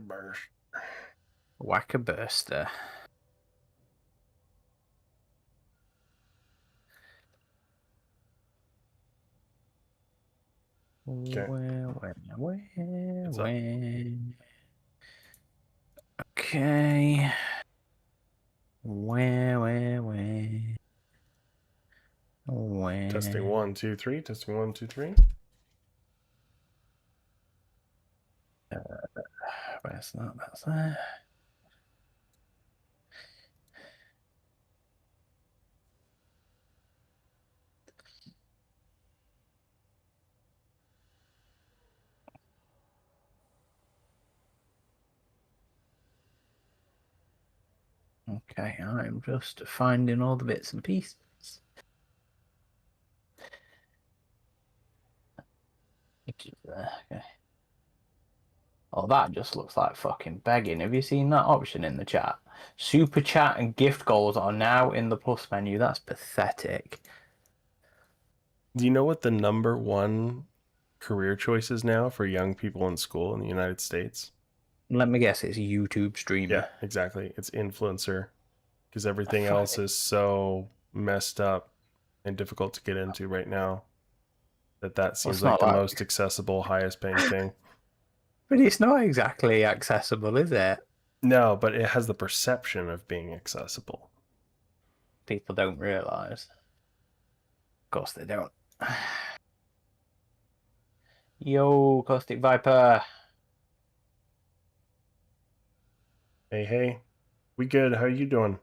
burst. Whack a burster. Okay. Where? It's up. Okay. Where? Testing 1, 2, 3. Testing 1, 2, 3. Where's that? That's there. Okay, I'm just finding all the bits and pieces. Okay. Oh, that just looks like fucking begging. Have you seen that option in the chat? Super chat and gift goals are now in the plus menu. That's pathetic. Do you know what the #1 career choice is now for young people in school in the United States? Let me guess, it's YouTube streamer. Yeah, exactly. It's influencer. Because everything else is so messed up and difficult to get into right now that seems like the most accessible, highest paying thing. But it's not exactly accessible, is it? No, but it has the perception of being accessible. People don't realize. Of course they don't. Yo, Caustic Viper. Hey. We good. How you doing?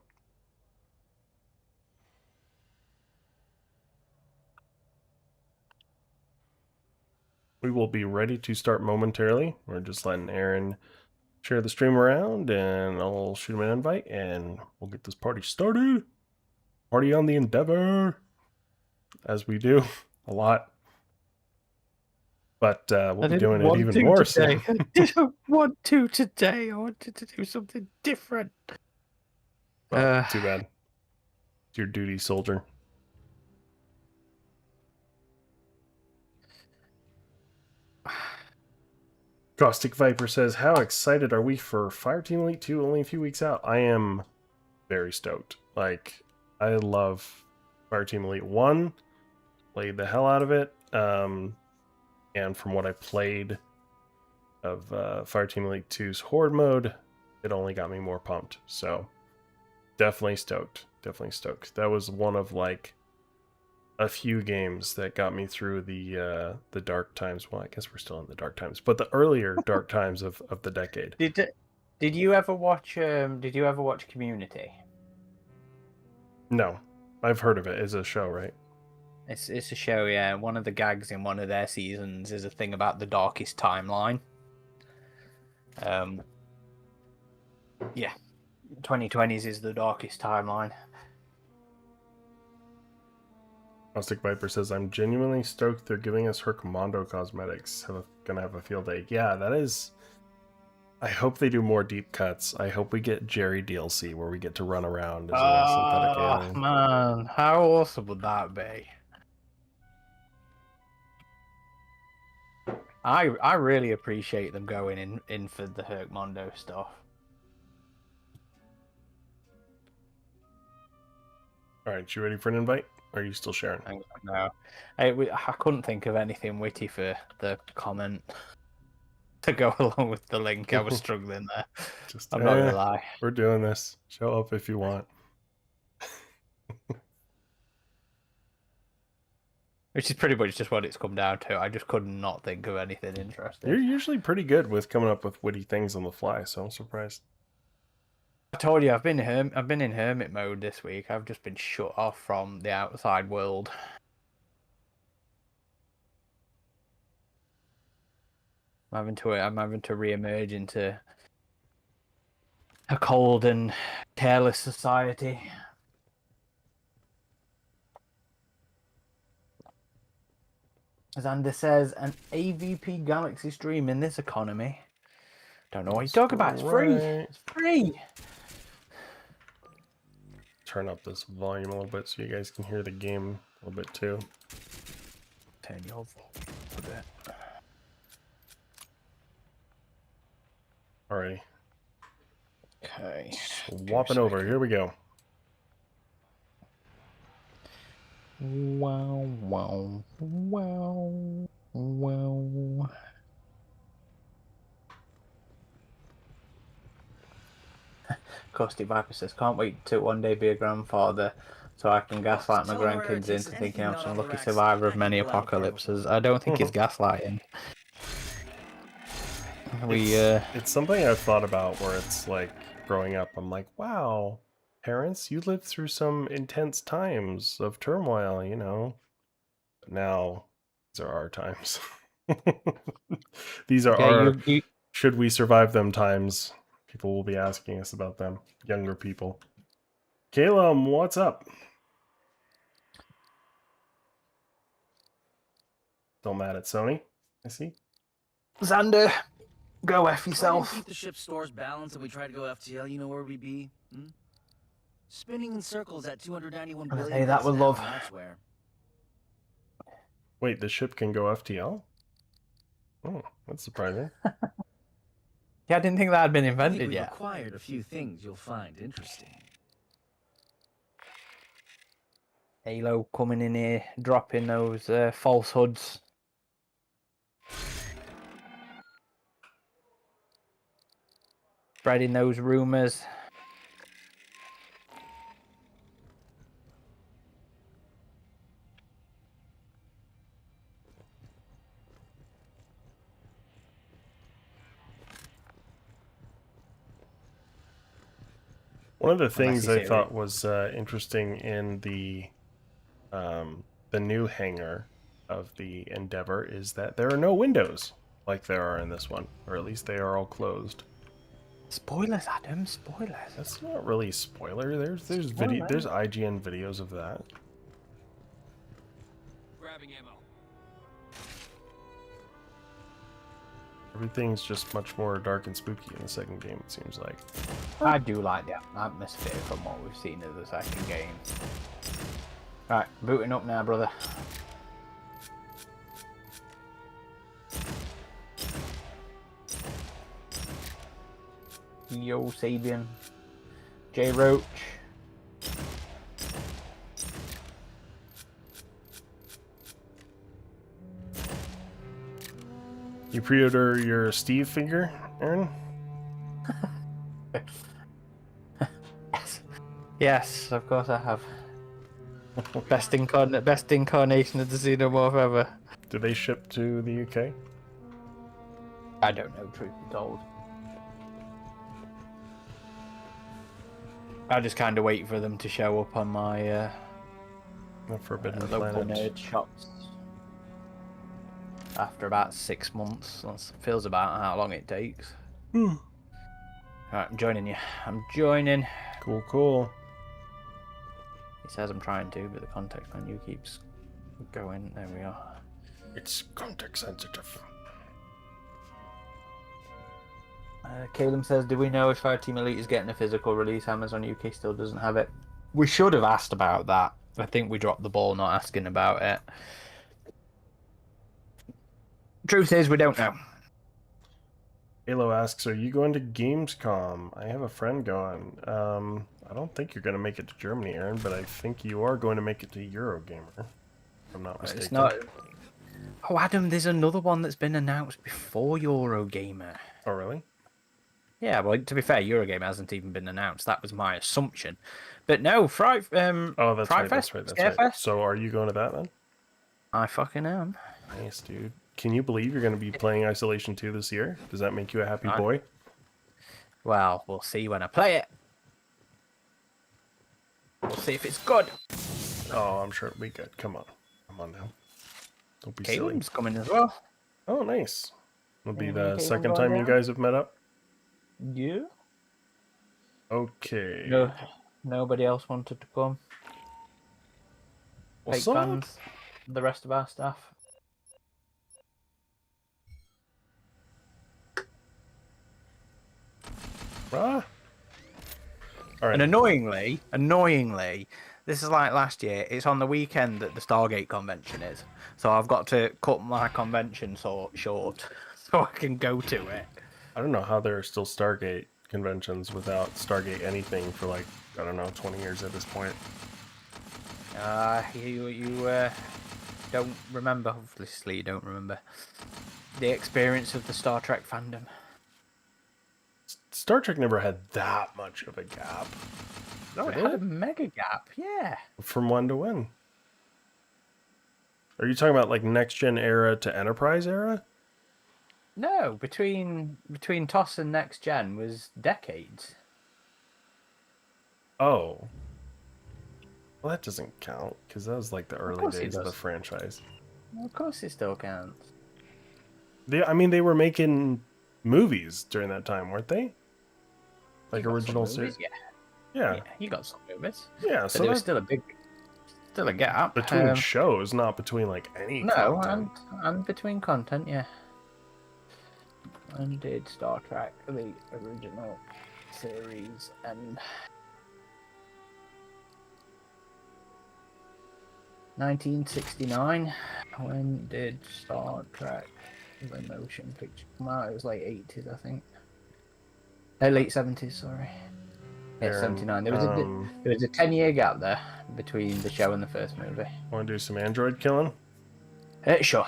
We will be ready to start momentarily. We're just letting Aaron share the stream around, and I'll shoot him an invite, and we'll get this party started. Party on the Endeavor, as we do a lot. But we'll be doing it even more soon. I didn't want to today. I wanted to do something different. Well, too bad. It's your duty, soldier. Caustic Viper says, how excited are we for Fireteam Elite 2 only a few weeks out? I am very stoked. Like, I love Fireteam Elite 1. Played the hell out of it. And from what I played of Fireteam Elite 2's Horde mode, it only got me more pumped. So, definitely stoked. Definitely stoked. That was one of, like, a few games that got me through the dark times. Well, I guess we're still in the dark times, but the earlier dark times of the decade. Did you ever watch Community? No, I've heard of it. It's a show, right? It's a show, yeah. One of the gags in one of their seasons is a thing about the darkest timeline. Yeah, 2020s is the darkest timeline. Caustic Viper says, I'm genuinely stoked they're giving us her commando cosmetics. Gonna have a field day. Yeah, that is... I hope they do more deep cuts. I hope we get Jerry DLC where we get to run around as a synthetic alien. Oh, man. How awesome would that be? I really appreciate them going in for the Hercmondo stuff. Alright, you ready for an invite? Or are you still sharing? No. I couldn't think of anything witty for the comment to go along with the link. I was struggling there. I'm not gonna lie. We're doing this. Show up if you want. Which is pretty much just what it's come down to. I just could not think of anything interesting. You're usually pretty good with coming up with witty things on the fly, so I'm surprised. I told you I've been in hermit mode this week. I've just been shut off from the outside world. I'm having to re-emerge into a cold and careless society. As Andy says, an AVP Galaxy stream in this economy. Don't know what you're talking about. It's free. It's free. Turn up this volume a little bit so you guys can hear the game a little bit too. Turn your volume a bit. Alrighty. Okay. Swapping over. Here we go. Wow, wow, wow, wow. Costy Viper says, can't wait to one day be a grandfather so I can gaslight my grandkids into thinking I'm some lucky survivor of many apocalypses. I don't think he's gaslighting. It's something I've thought about where it's like growing up, I'm like, wow, parents, you lived through some intense times of turmoil, you know. But now these are our times. These are Yeah, our you should we survive them times. People will be asking us about them. Younger people. Caleb, what's up? Still mad at Sony? I see. Xander, go F If I didn't yourself. keep the ship's stores balanced and we tried to go FTL, you know where we'd be? Hmm? Spinning in circles at 291 billion. Hey, that was love. I swear. Wait, the ship can go FTL? Oh, that's surprising. Yeah, I didn't think that had been I think invented we've yet. acquired a few things you'll find interesting. Halo coming in here, dropping those falsehoods. Spreading those rumors. One of the Unless things you I say thought was interesting in the new hangar of the Endeavor is that there are no windows like there are in this one, or at least they are all closed. Spoilers, Adam. Spoilers. That's not really a spoiler. There's Spoiler. there's IGN videos of that. Grabbing ammo. Everything's just much more dark and spooky in the second game, it seems like. I do like the atmosphere from what we've seen of the second game. Right, booting up now, brother. Yo, Sabian. J Roach. You pre-order your Steve figure, Aaron? Yes. Yes, of course I have. Best incarnation of the Xenomorph ever. Do they ship to the UK? I don't know, truth be told. I just kind of wait for them to show up on my The Forbidden local Planet. nerd shops. After about 6 months, that feels about how long it takes. Alright, I'm joining you. I'm joining. Cool, cool. He says I'm trying to, but the context menu keeps going. There we are. It's context sensitive. Caleb says, do we know if Fireteam Elite is getting a physical release? Amazon UK still doesn't have it. We should have asked about that. I think we dropped the ball not asking about it. Truth is, we don't know. Halo asks, are you going to Gamescom? I have a friend going. I don't think you're going to make it to Germany, Aaron, but I think you are going to make it to Eurogamer. If I'm not mistaken. It's not. Oh, Adam, there's another one that's been announced before Eurogamer. Oh, really? Yeah, well, to be fair, Eurogamer hasn't even been announced. That was my assumption. But no, Oh, that's Fright right, Fest, that's Scare right. Fest? So are you going to that then? I fucking am. Nice, dude. Can you believe you're going to be playing Isolation 2 this year? Does that make you a happy boy? Well, we'll see when I play it. We'll see if it's good. Oh, I'm sure it'll be good. Come on. Come on now. Don't be silly. Caleb's coming as well. Oh, nice. It'll be Mhm, the Caleb second going time you down. guys have met up? Yeah. Okay. No, nobody else wanted to come. What's Fake up? fans, the rest of our staff. Ah. All right. And annoyingly, this is like last year. It's on the weekend that the Stargate convention is, so I've got to cut my convention short so I can go to it. I don't know how there are still Stargate conventions without Stargate anything for like, I don't know, 20 years at this point. You don't remember, obviously you don't remember, the experience of the Star Trek fandom. Star Trek never had that much of a gap. No, it had a mega gap, yeah. From when to when? Are you talking about like next gen era to Enterprise era? No, between TOS and next gen was decades. Oh. Well, that doesn't count, because that was like the early days of the franchise. Well, of course it still counts. They were making movies during that time, weren't they? Like You got original some movies, series? Yeah. Yeah. You got some movies. Yeah, But so there was still a gap. between shows, not between like any content. and between content, yeah. When did Star Trek, the original series, end? 1969. When did Star Trek the motion picture come out? It was late 80s, I think. Late 70s, sorry. Yeah, 79. There was a 10-year gap there between the show and the first movie. Want to do some android killing? Sure.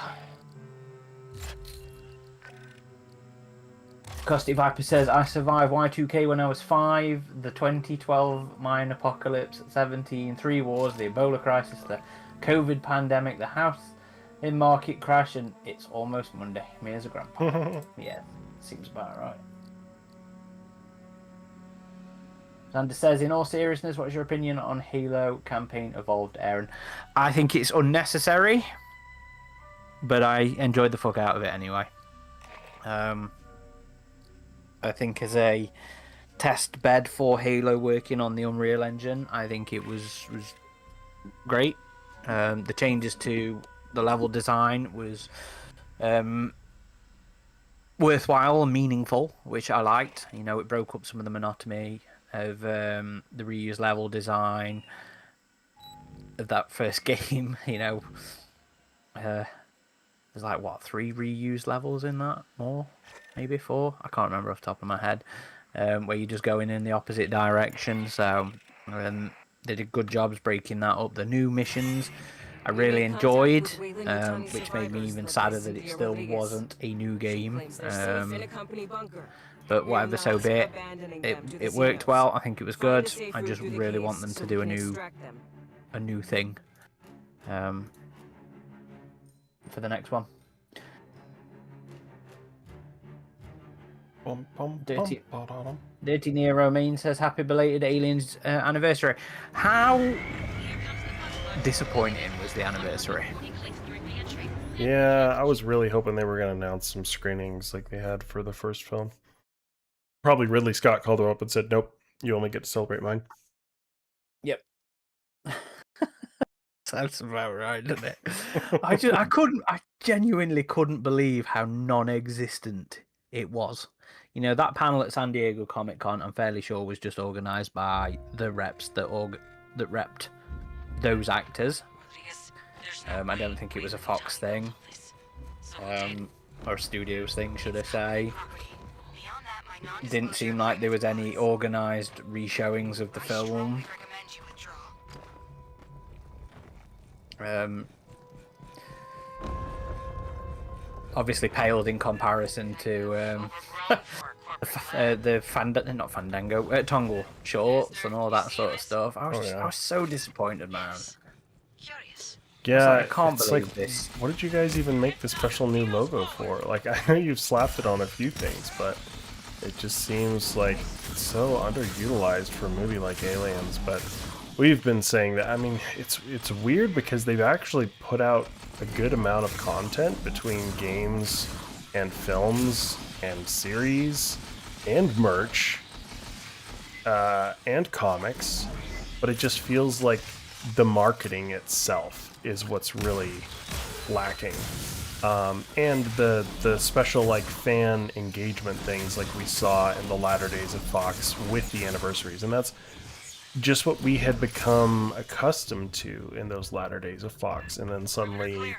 Costy Viper says, I survived Y2K when I was 5, the 2012 mine apocalypse at 17, 3 wars, the Ebola crisis, the COVID pandemic, the house in market crash, and it's almost Monday. Me as a grandpa. Yeah, seems about right. Xander says, in all seriousness, what's your opinion on Halo campaign evolved, Aaron? I think it's unnecessary, but I enjoyed the fuck out of it anyway. I think as a test bed for Halo working on the Unreal Engine, I think it was great. The changes to the level design was worthwhile and meaningful, which I liked. You know, it broke up some of the monotony of the reused level design of that first game. You know, there's like, what, 3 reused levels in that? More? Maybe 4? I can't remember off the top of my head. Where you're just going in the opposite direction. So they did good jobs breaking that up. The new missions I really enjoyed, which made me even sadder that it still wasn't a new game. But whatever, so be it. It worked well. I think it was good. I just really want them to do a new thing for the next one. Dirty Nero Mean says, happy belated Aliens anniversary. How disappointing was the anniversary? Yeah, I was really hoping they were going to announce some screenings like they had for the first film. Probably Ridley Scott called them up and said, nope, you only get to celebrate mine. Yep. Sounds about right, doesn't it? I genuinely couldn't believe how non-existent it was. You know, that panel at San Diego Comic Con, I'm fairly sure was just organised by the reps that repped those actors. I don't think it was a Fox thing, or a studios thing, should I say. Didn't seem like there was any organised reshowings of the film. Obviously paled in comparison to the Tongle shorts and all that sort of stuff. I was so disappointed, man. Yeah, I can't believe this. What did you guys even make the special new logo for? Like, I know you've slapped it on a few things, but it just seems like it's so underutilized for a movie like Aliens. But we've been saying that. I mean, it's weird because they've actually put out a good amount of content between games and films and series and merch and comics, but it just feels like the marketing itself is what's really lacking. And the special like fan engagement things like we saw in the latter days of Fox with the anniversaries, and that's just what we had become accustomed to in those latter days of Fox, and then suddenly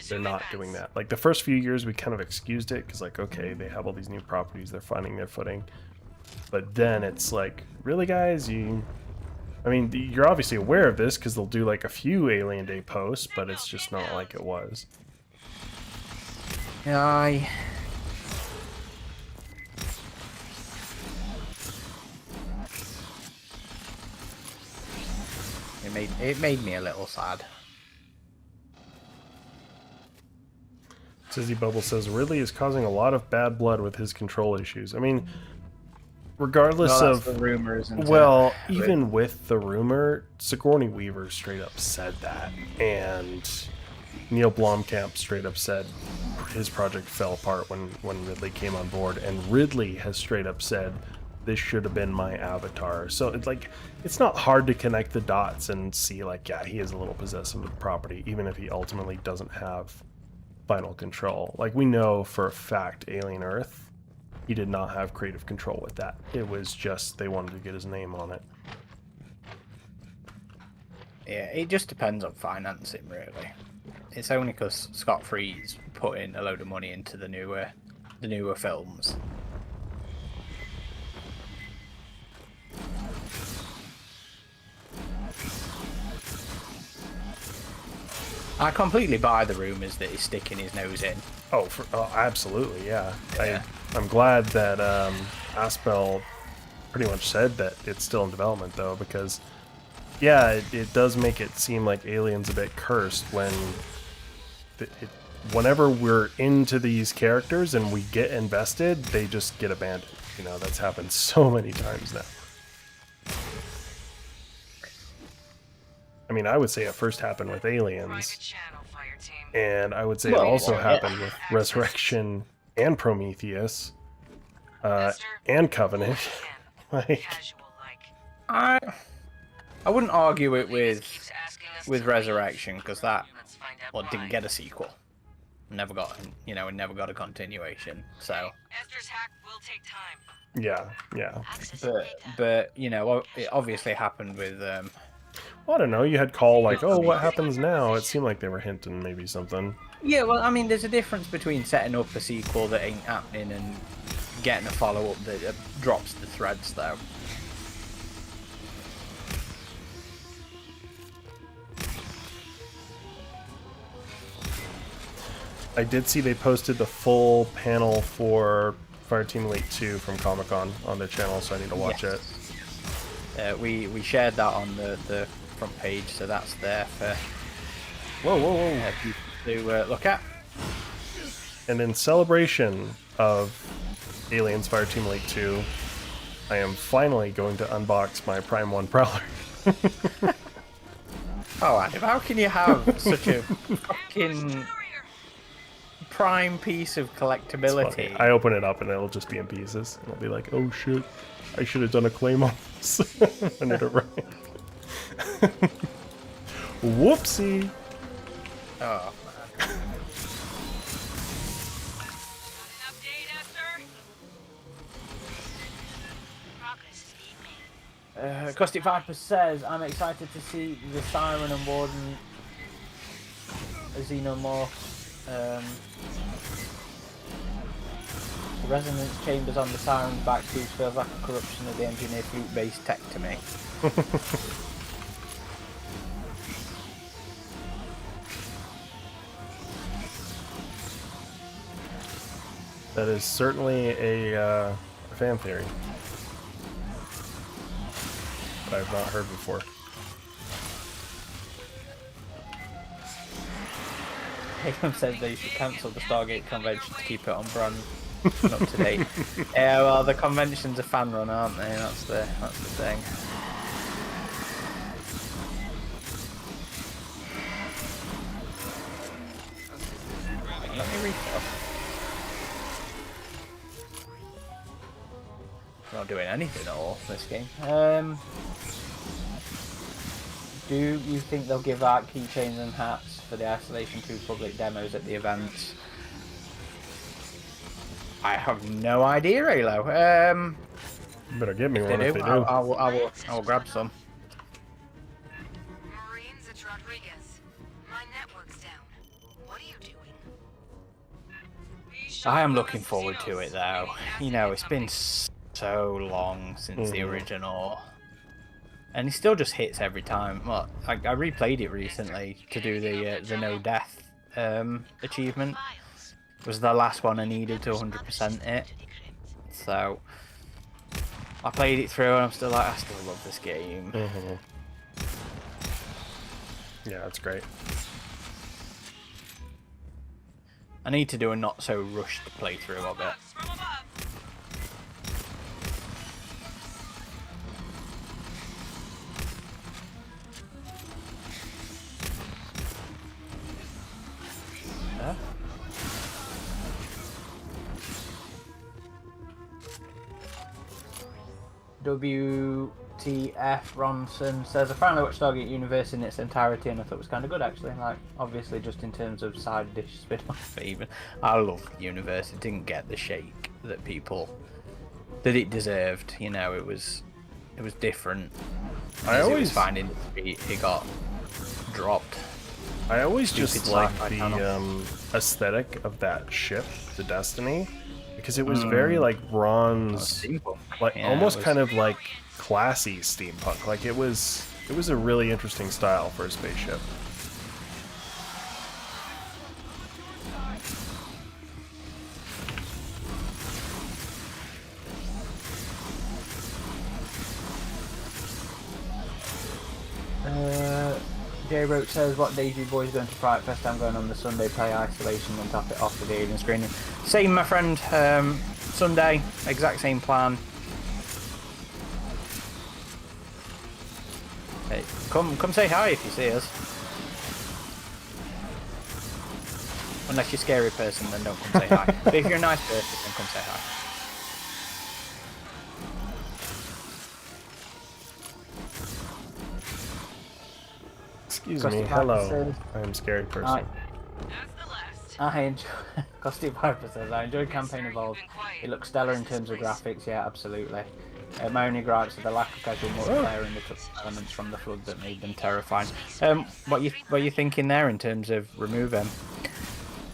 they're not doing that. Like the first few years, we kind of excused it because, like, okay, they have all these new properties, they're finding their footing. But then it's like, really, guys, I mean, you're obviously aware of this because they'll do like a few Alien Day posts, but it's just not like it was. Aye. It made me a little sad. Sizzy Bubble says Ridley is causing a lot of bad blood with his control issues. I mean, regardless Well, that's of the rumors, isn't well, it? even with the rumor, Sigourney Weaver straight up said that, and Neil Blomkamp straight up said his project fell apart when Ridley came on board, and Ridley has straight up said this should have been my avatar. So it's like, it's not hard to connect the dots and see, like, yeah, he is a little possessive of the property, even if he ultimately doesn't have final control. Like, we know for a fact Alien Earth, he did not have creative control with that. It was just they wanted to get his name on it. Yeah, it just depends on financing, really. It's only because Scott Free's put in a load of money into the newer films. I completely buy the rumors that he's sticking his nose in. Oh, absolutely, yeah. Yeah. I'm glad that Aspel pretty much said that it's still in development, though, because, yeah, it does make it seem like Alien's a bit cursed when whenever we're into these characters and we get invested, they just get abandoned. You know, that's happened so many times now. I mean, I would say it first happened with Aliens, and I would say it also happened with Resurrection and Prometheus, and Covenant. Like, I wouldn't argue it with Resurrection, because that didn't get a sequel. Never got, it never got a continuation. So. Yeah. But it obviously happened with. Well, I don't know. You had call like, oh, what happens now? It seemed like they were hinting maybe something. Yeah, well, I mean, there's a difference between setting up a sequel that ain't happening and getting a follow-up that drops the threads, though. I did see they posted the full panel for Fireteam Elite 2 from Comic-Con on their channel, so I need to watch it. We shared that on the front page, so that's there for people to look at. And in celebration of Aliens Fireteam Elite 2, I am finally going to unbox my Prime 1 Prowler. Oh, Adam, how can you have such a fucking prime piece of collectability? I open it up and it'll just be in pieces. And I'll be like, oh shit, I should have done a claim on this when it arrived. Whoopsie. Oh. Caustic Viper says, I'm excited to see the Siren and Warden Xenomorph. The resonance chambers on the Siren's back tooth feels like a corruption of the engineer flute-based tech to me. That is certainly a fan theory that I've not heard before. Hickham says they should cancel the Stargate convention to keep it on brand and up to date. Yeah, well, the conventions are fan run, aren't they? That's the thing. Let me refill. Not doing anything at all this game. Do you think they'll give out keychains and hats for the Isolation 2 public demos at the events? I have no idea, Halo. You better get me one if they do. I will grab some. I am looking forward to it though. You know, it's been so long since the original, and it still just hits every time. Well, I replayed it recently to do the no death achievement. It was the last one I needed to 100% it. So I played it through, and I'm still like, I still love this game. Yeah, it's great. I need to do a not so rushed playthrough of it. Yeah. WTF Ronson says, I finally watched Stargate Universe in its entirety and I thought it was kind of good actually. Like, obviously, just in terms of side dish spin off, even. I love Universe. It didn't get the shake that it deserved. You know, it was different. I always was finding it got dropped. I always just like the aesthetic of that ship, the Destiny, because it was very like bronze, like almost kind of like classy steampunk. Like it was a really interesting style for a spaceship. J Roach says, what days you boys going to Fright Fest? I'm going on the Sunday, play Isolation, then top it off with the alien screening. Same, my friend. Sunday, exact same plan. Hey, come say hi if you see us. Unless you're a scary person, then don't come say hi. But if you're a nice person, then come say hi. Excuse me, hello. I am a scary person. I enjoy Costume Piper says, I enjoy Campaign Evolved. It looks stellar in terms of graphics, yeah, absolutely. My only gripes are the lack of casual multiplayer and the tough elements from the flood that made them terrifying. What you thinking there in terms of remove them?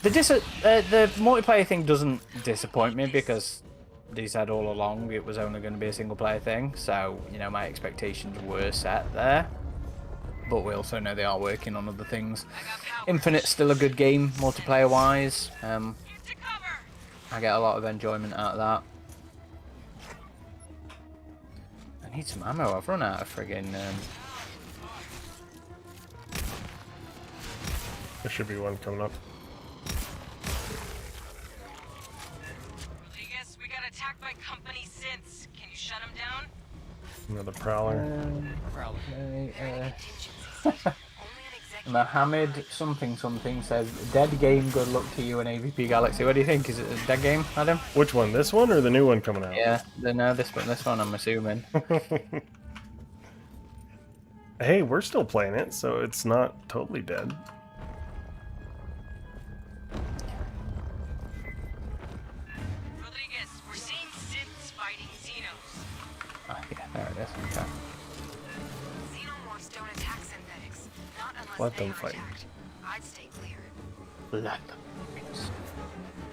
The multiplayer thing doesn't disappoint me because they said all along it was only going to be a single player thing, so you know my expectations were set there. But we also know they are working on other things. Infinite's still a good game, multiplayer-wise. I get a lot of enjoyment out of that. I need some ammo. I've run out of friggin'... There should be one coming up. Rodriguez, we got attacked by company synths. Can you shut them down? Another prowler. Mohammed something says, dead game, good luck to you and AVP Galaxy. What do you think? Is it a dead game, Adam? Which one? This one or the new one coming out? Yeah, no, this one I'm assuming. Hey, we're still playing it, so it's not totally dead. Rodriguez, we're seeing synths fighting Xenos. Oh, yeah, there it is. Okay. Xenomorphs don't attack synthetics. Not unless Let they them are fight. attacked. I'd stay clear. Let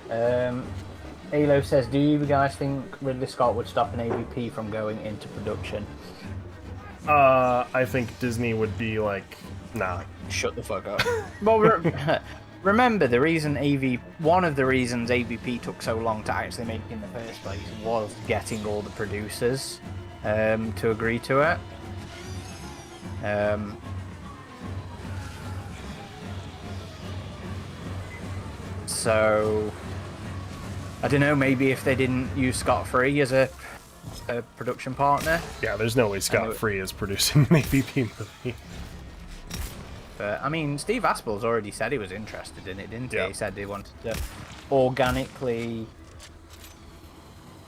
them. Alo says, do you guys think Ridley Scott would stop an AVP from going into production? I think Disney would be like, nah. Shut the fuck up. Well, remember the reason one of the reasons AVP took so long to actually make in the first place was getting all the producers to agree to it. So I don't know, maybe if they didn't use Scott Free as a production partner. Yeah, there's no way Scott Free is producing an AVP movie. But I mean, Steve Aspel's already said he was interested in it, didn't he? Yeah. He said he wanted to organically,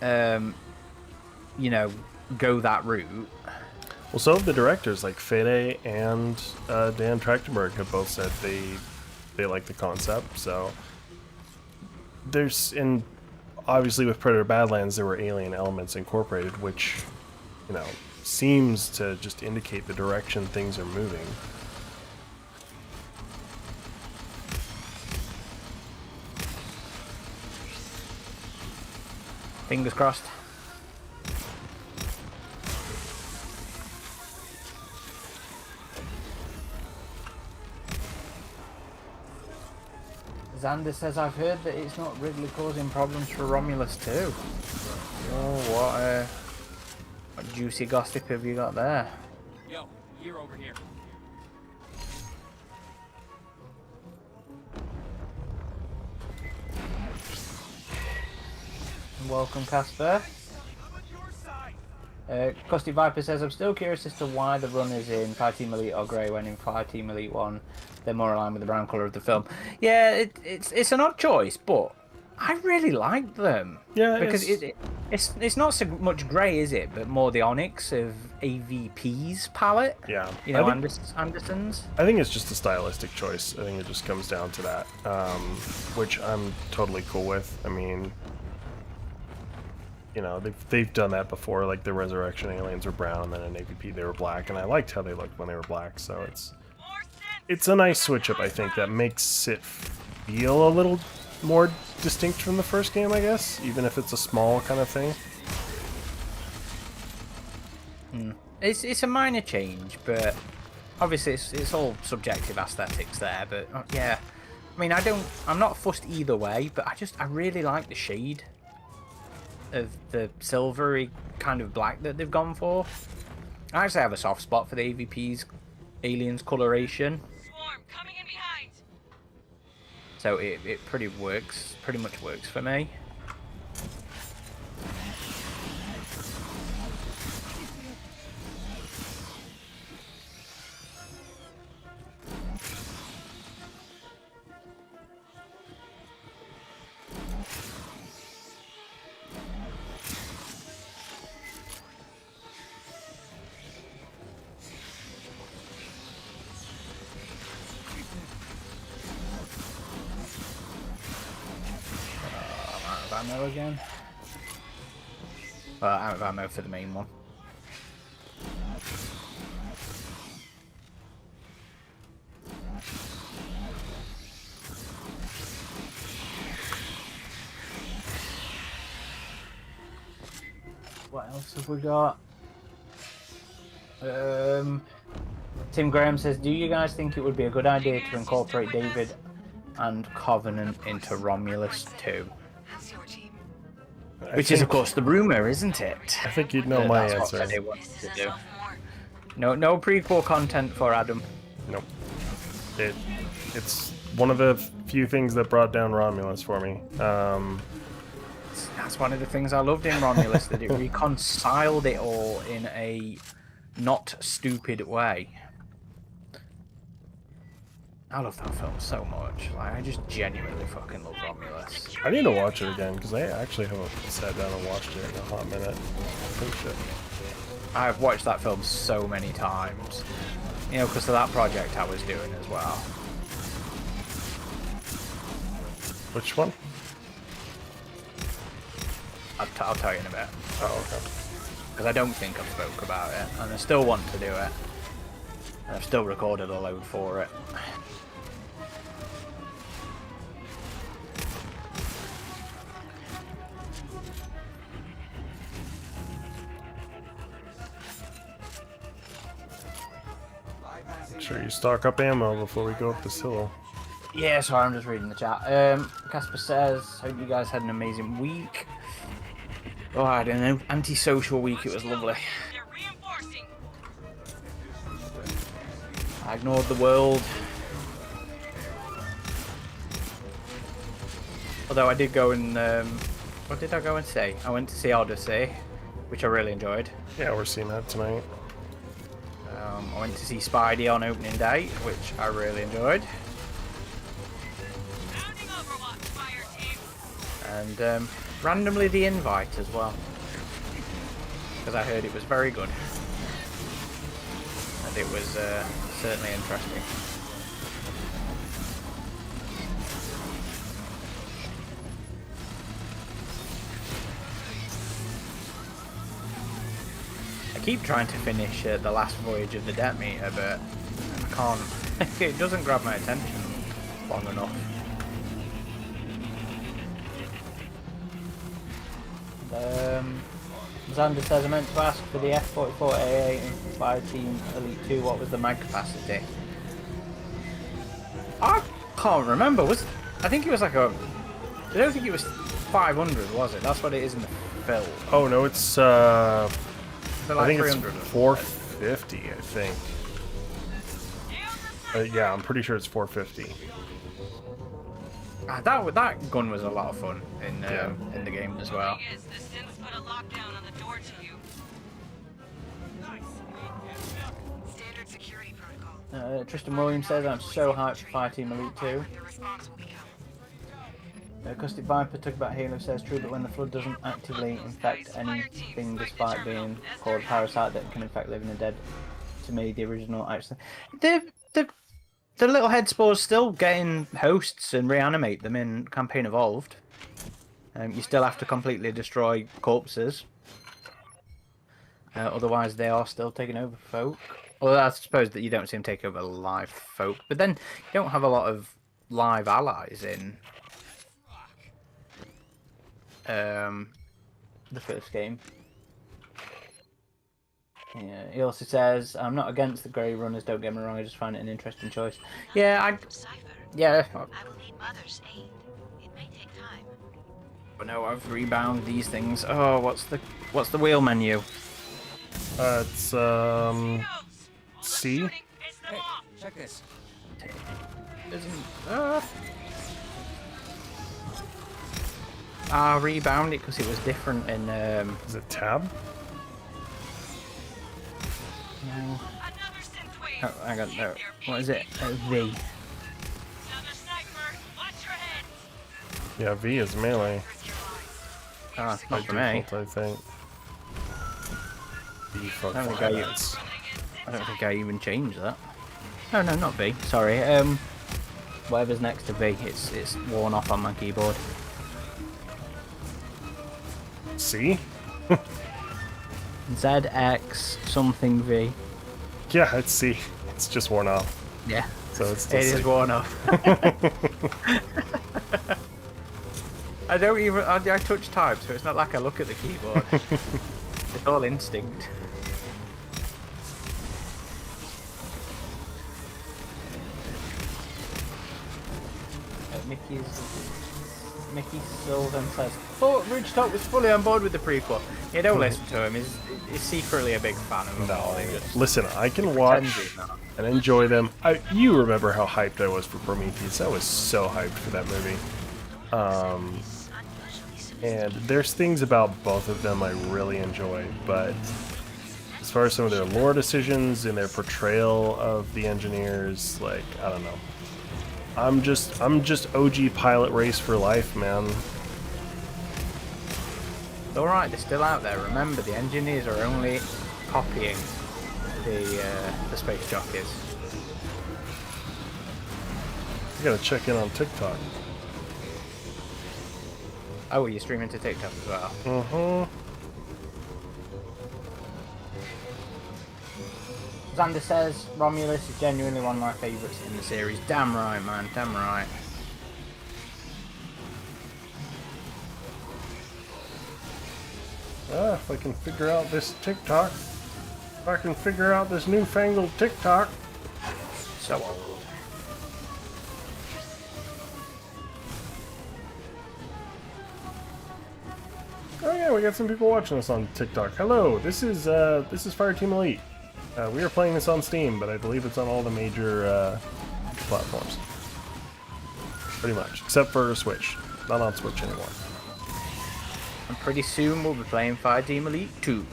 you know, go that route. Well, so have the directors, like Fede and Dan Trachtenberg have both said they like the concept. So obviously with Predator Badlands there were alien elements incorporated, which, you know, seems to just indicate the direction things are moving. Fingers crossed. Xander says, I've heard that it's not Ridley causing problems for Romulus too. Oh, what juicy gossip have you got there? Yo, you're over here. Welcome, Casper. Custy Viper says, I'm still curious as to why the runners in Fireteam Elite are grey when in Fireteam Elite 1 they're more aligned with the brown colour of the film. Yeah, it's an odd choice, but I really like them. Yeah, because it's not so much grey, is it? But more the onyx of AVP's palette. Yeah, You know, Anderson's. I think it's just a stylistic choice. I think it just comes down to that, which I'm totally cool with. I mean, you know, they've done that before. Like the Resurrection aliens were brown, then in AVP they were black, and I liked how they looked when they were black. So it's a nice switch up. I think that makes it feel a little more distinct from the first game, I guess, even if it's a small kind of thing. It's a minor change, but obviously it's all subjective aesthetics there. But yeah, I mean, I'm not fussed either way, but I really like the shade of the silvery kind of black that they've gone for. I actually have a soft spot for the AVP's aliens coloration. Swarm coming in behind. So it pretty much works for me. Ammo again. Well, out of ammo for the main one. What else have we got? Tim Graham says, do you guys think it would be a good idea to incorporate David and Covenant into Romulus 2? That's your team. Which is, of course, the rumor, isn't it? I think you'd know my That's what answer. they wanted This to is a do. sophomore. No prequel content for Adam. Nope. It's one of the few things that brought down Romulus for me. That's one of the things I loved in Romulus, that it reconciled it all in a not stupid way. I love that film so much. Like, I just genuinely fucking love Romulus. I need to watch it again because I actually haven't sat down and watched it in a hot minute. Oh shit. I've watched that film so many times. You know, because of that project I was doing as well. Which one? I'll tell you in a bit. Oh, okay. Because I don't think I've spoke about it, and I still want to do it. And I've still recorded a load for it. Make sure you stock up ammo before we go up this hill. Yeah, sorry, I'm just reading the chat. Casper says, hope you guys had an amazing week. Oh, I don't know, antisocial week, it was lovely. They're reinforcing. I ignored the world. Although I did go and, what did I go and see? I went to see Odyssey, which I really enjoyed. Yeah, we're seeing that tonight. I went to see Spidey on opening day, which I really enjoyed. Rounding Overwatch, Fireteam. And randomly The Invite as well, because I heard it was very good. And it was certainly interesting. I keep trying to finish the last voyage of the Death Meter, but I can't. It doesn't grab my attention long enough. Xander says I meant to ask for the F44AA and Fireteam Elite 2. What was the mag capacity? I can't remember. I think it was like a. I don't think it was 500, was it? That's what it is in the film. Oh no, it's Like I think it's 300. 450. I think. Yeah, I'm pretty sure it's 450. That gun was a lot of fun in the game as well. The Sims put a lockdown on the door to you. Standard security protocol. Tristan Williams says I'm so hyped for Fireteam Elite 2. Your response will become. Acoustic Viper talk about Halo says true that when the flood doesn't actively infect anything despite being called a parasite that can infect living and dead. To me, the original actually, the little head spores still getting hosts and reanimate them in Campaign Evolved. You still have to completely destroy corpses. Otherwise, they are still taking over folk. Well, I suppose that you don't see them take over live folk, but then you don't have a lot of live allies in the first game. Yeah, he also says, I'm not against the Grey Runners, don't get me wrong, I just find it an interesting choice. Yeah, Cypher. yeah, I will need Mother's aid. It may take time. but no, I've rebound these things. Oh, what's the wheel menu? It's C. Hey, check this. Rebound it because it was different in Is it tab? no. Another synth wave. Oh, hang on, no. What is it? V. Another sniper. Watch your head. Yeah, V is melee. Oh, By not for me. default, I think. V for I don't think I violence. I don't think I even changed that. Oh no, not V. Sorry. Whatever's next to V, it's worn off on my keyboard. C? ZX something V. Yeah, it's C. It's just worn off. Yeah. So it's still It C. is worn off. I don't even. I touch type, so it's not like I look at the keyboard. It's all instinct. Mickey Sullivan says, "Thought Ridgetop was fully on board with the prequel." You don't listen to him. He's secretly a big fan of them all. He just Listen, I can watch pretends he's not. and enjoy them. You remember how hyped I was for Prometheus. I was so hyped for that movie. And there's things about both of them I really enjoy, but as far as some of their lore decisions and their portrayal of the engineers, like, I don't know. I'm just OG pilot race for life, man. Alright, they're still out there. Remember, the engineers are only copying the space jockeys. I gotta check in on TikTok. Oh, you're streaming to TikTok as well. Uh-huh. Xander says, Romulus is genuinely one of my favourites in the series. Damn right, man. Damn right. If I can figure out this TikTok. If I can figure out this newfangled TikTok. So old. Oh yeah, we got some people watching us on TikTok. Hello, this is Fireteam Elite. We are playing this on Steam, but I believe it's on all the major platforms. Pretty much, except for Switch. Not on Switch anymore. And pretty soon we'll be playing Fireteam Elite 2.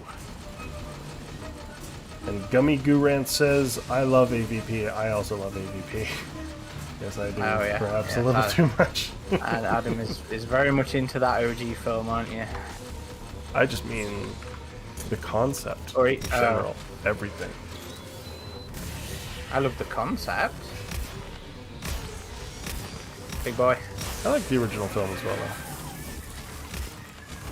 And Gummy Gurant says, I love AVP. I also love AVP. Yes, I do. Oh, yeah. Perhaps Yeah, a little too much. And Adam is very much into that OG film, aren't you? I just mean the concept Or in general. Everything. I love the concept. Big boy. I like the original film as well, though.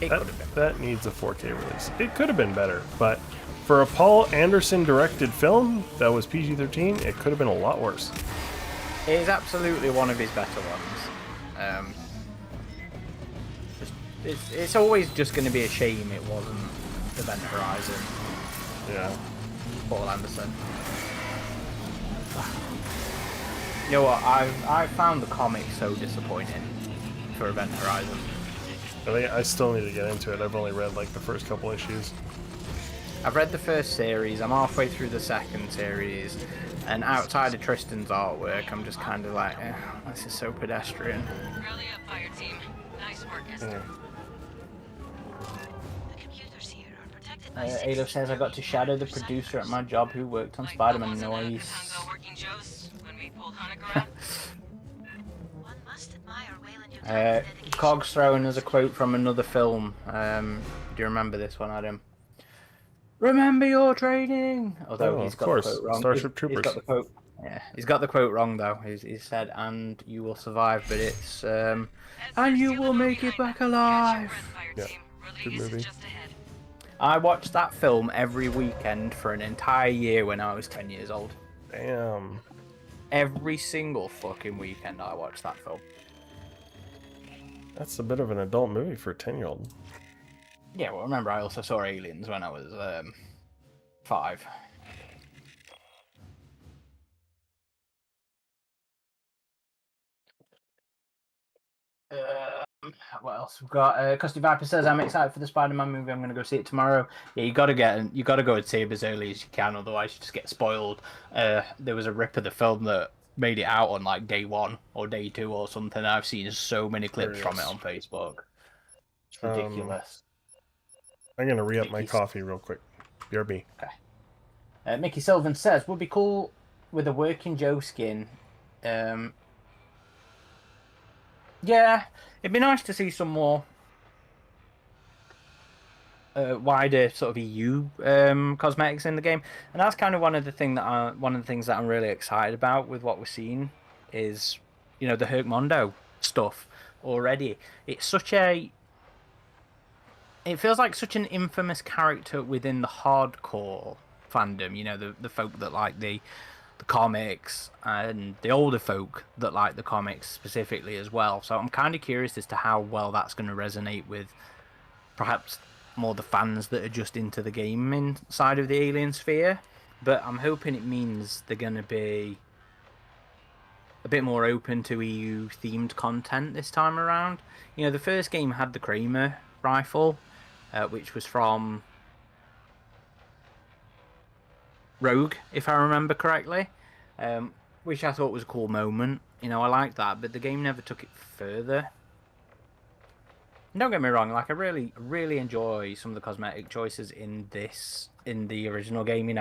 It could have been. That needs a 4K release. It could have been better, but for a Paul Anderson directed film that was PG-13, it could have been a lot worse. It is absolutely one of his better ones. Just It's always just going to be a shame it wasn't Event Horizon. Yeah. Paul Anderson. You know what? I found the comic so disappointing for Event Horizon. I still need to get into it. I've only read like the first couple issues. I've read the first series. I'm halfway through the second series, and outside of Tristan's artwork, I'm just kind of like, this is so pedestrian. Rally up, Fireteam. Nice work, Esther. The computers here are protected by Ado says I got to shadow the producer at my job who worked on Spider-Man. Nice. Working Joes when we pulled Honecker out. One must admire Wayland Yuta's dedication. Cog's throwing us a quote from another film. Do you remember this one, Adam? Remember your training. Although he's of got course. the quote wrong. Starship He's Troopers. got the quote. Yeah, he's got the quote wrong though. He said, "And you will survive," but it's "and you will make it back alive." Yeah, good movie. I watched that film every weekend for an entire year when I was 10 years old. Damn. Every single fucking weekend I watched that film. That's a bit of an adult movie for a 10-year-old. Yeah, well, remember I also saw Aliens when I was 5. What else we've got? Custy Viper says I'm excited for the Spider-Man movie. I'm going to go see it tomorrow. Yeah, you got to go and see it as early as you can, otherwise you just get spoiled. There was a rip of the film that made it out on like day 1 or day 2 or something. I've seen so many clips from it on Facebook. It's ridiculous. I'm going to re-up my coffee real quick. BRB. Okay. Mickey Sylvan says would be cool with a working Joe skin. Yeah, it'd be nice to see some more wider sort of EU cosmetics in the game, and that's kind of one of the things that I'm really excited about with what we're seeing is, the Hercmondo stuff already. It feels like such an infamous character within the hardcore fandom. The folk that like the comics and the older folk that like the comics specifically as well. So I'm kind of curious as to how well that's going to resonate with perhaps more the fans that are just into the game inside of the Alien sphere. But I'm hoping it means they're going to be a bit more open to EU themed content this time around. The first game had the Kramer rifle, which was from Rogue, if I remember correctly, which I thought was a cool moment. I like that, but the game never took it further. And don't get me wrong, like I really, really enjoy some of the cosmetic choices in the original game.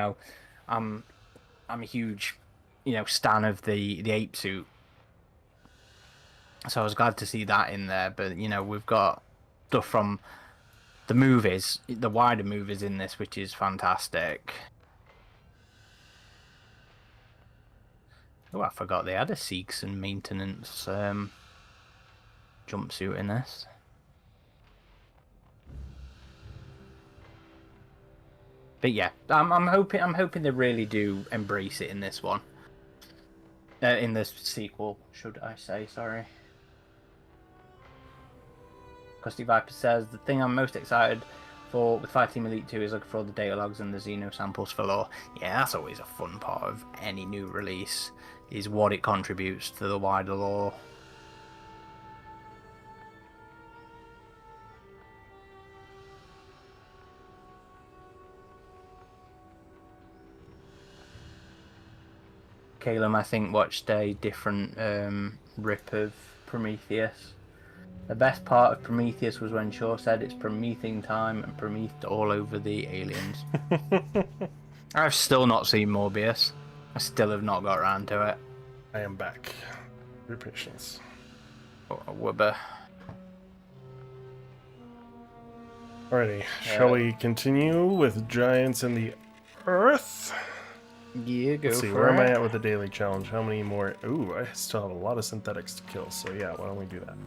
I'm a huge, stan of the ape suit, so I was glad to see that in there. But we've got stuff from the movies, the wider movies in this, which is fantastic. Oh, I forgot they had a Seeks and maintenance jumpsuit in this. But yeah, I'm hoping they really do embrace it in this one. In this sequel, should I say? Sorry. Custy Viper says the thing I'm most excited for with Fireteam Elite 2 is looking for all the data logs and the Xeno samples for lore. Yeah, that's always a fun part of any new release, is what it contributes to the wider lore. Caleb, I think, watched a different rip of Prometheus. The best part of Prometheus was when Shaw said it's Promething time and Promethed all over the aliens. I've still not seen Morbius. I still have not got around to it. I am back. Your patience. Oh, Wibber. Alrighty, shall we continue with Giants in the Earth? Yeah, go Let's see, for where it. am I at with the daily challenge? How many more? Ooh, I still have a lot of synthetics to kill, so yeah, why don't we do that?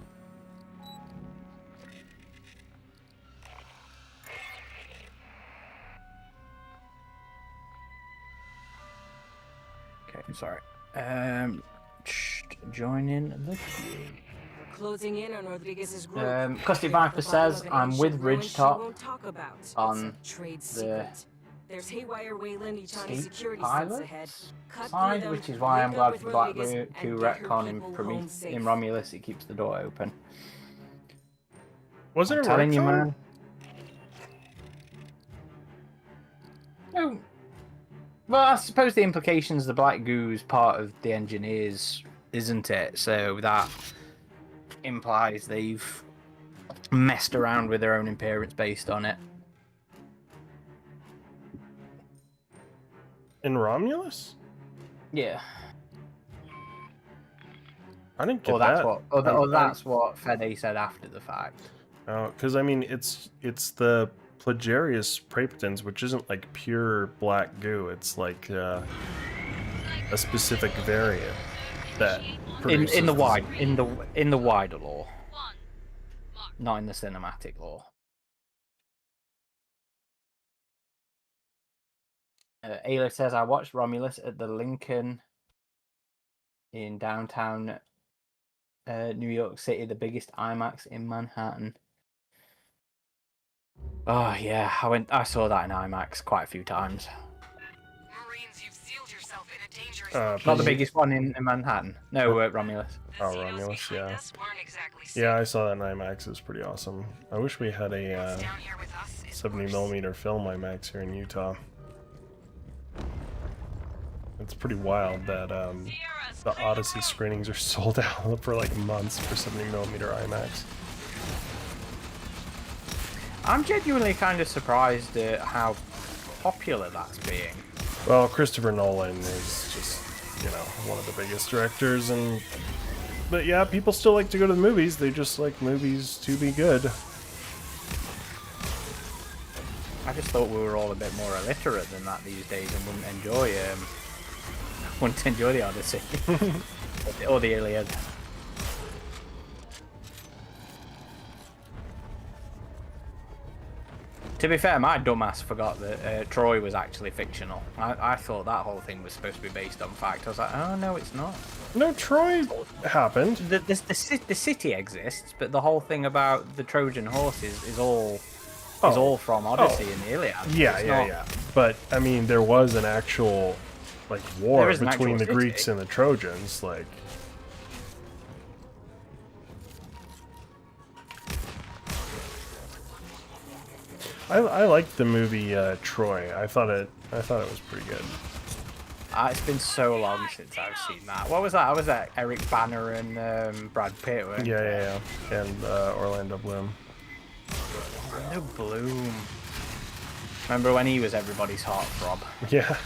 Okay, sorry. Join in the queue. closing in on Rodriguez's group. Custy They're at Viper the bottom says, of an I'm ancient with ruin she Ridgetop won't talk about. on It's a trade the secret. There's Haywire Wayland Itani Escape security sets ahead. Pilots Cut side, through them, which is why I'm link up glad with for Black Rodriguez, Blue and to get her retcon people home safe. in Romulus. It keeps the door open. Was it I'm a telling you, retcon? man. No. Well, I suppose the implications the black goo's part of the engineers, isn't it? So that implies they've messed around with their own appearance based on it. In Romulus? Yeah. I didn't get Or that's that. what. Or that's what Fede said after the fact. Because I mean, it's the Plagarius Praptons, which isn't like pure black goo. It's like a specific variant that produces In the this- wide in the wider lore, not in the cinematic lore. Ayla says, I watched Romulus at the Lincoln in downtown New York City, the biggest IMAX in Manhattan. Oh yeah, I saw that in IMAX quite a few times. Marines, you've sealed yourself in a dangerous Not the Mhm. biggest one in Manhattan. No, Romulus. Oh, Romulus, yeah. Exactly Yeah, I saw that in IMAX. It was pretty awesome. I wish we had a 70mm film IMAX here in Utah. It's pretty wild that the Odyssey screenings are sold out for like months for 70mm IMAX. I'm genuinely kind of surprised at how popular that's being. Well, Christopher Nolan is just, one of the biggest directors, but yeah, people still like to go to the movies. They just like movies to be good. I just thought we were all a bit more illiterate than that these days and wouldn't enjoy the Odyssey or the Iliad. To be fair, my dumbass forgot that Troy was actually fictional. I thought that whole thing was supposed to be based on fact. I was like, oh no, it's not. No, Troy happened. The city exists, but the whole thing about the Trojan horses is all from Odyssey and the Iliad. Yeah, It's yeah, not- yeah. But I mean, there was an actual war There is an between the actual Greeks city. and the Trojans. I liked the movie Troy. I thought it was pretty good. It's been so long since I've seen that. What was that? I was at Eric Banner and Brad Pitt. Weren't Yeah, they? yeah, yeah. And Orlando Bloom. Orlando Bloom. Remember when he was everybody's heartthrob? Yeah.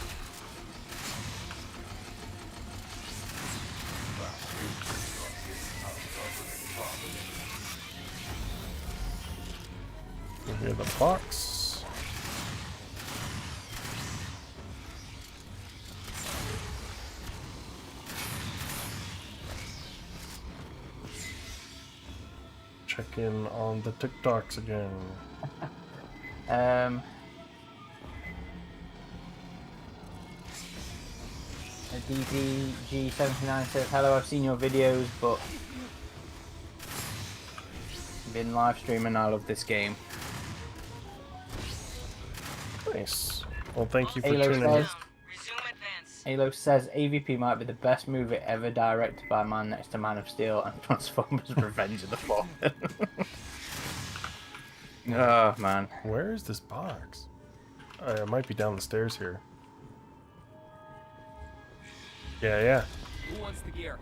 Hear the box. Check in on the TikToks again. DDG79 says, hello, I've seen your videos, but been live streaming. I love this game. Nice. Well, thank you for Halo tuning in. says, Resume advance. Halo says AVP might be the best movie ever directed by Man Next to Man of Steel and Transformers Revenge of the Fallen. Oh, man. Where is this box? It might be down the stairs here. Yeah, yeah. Who wants the gear?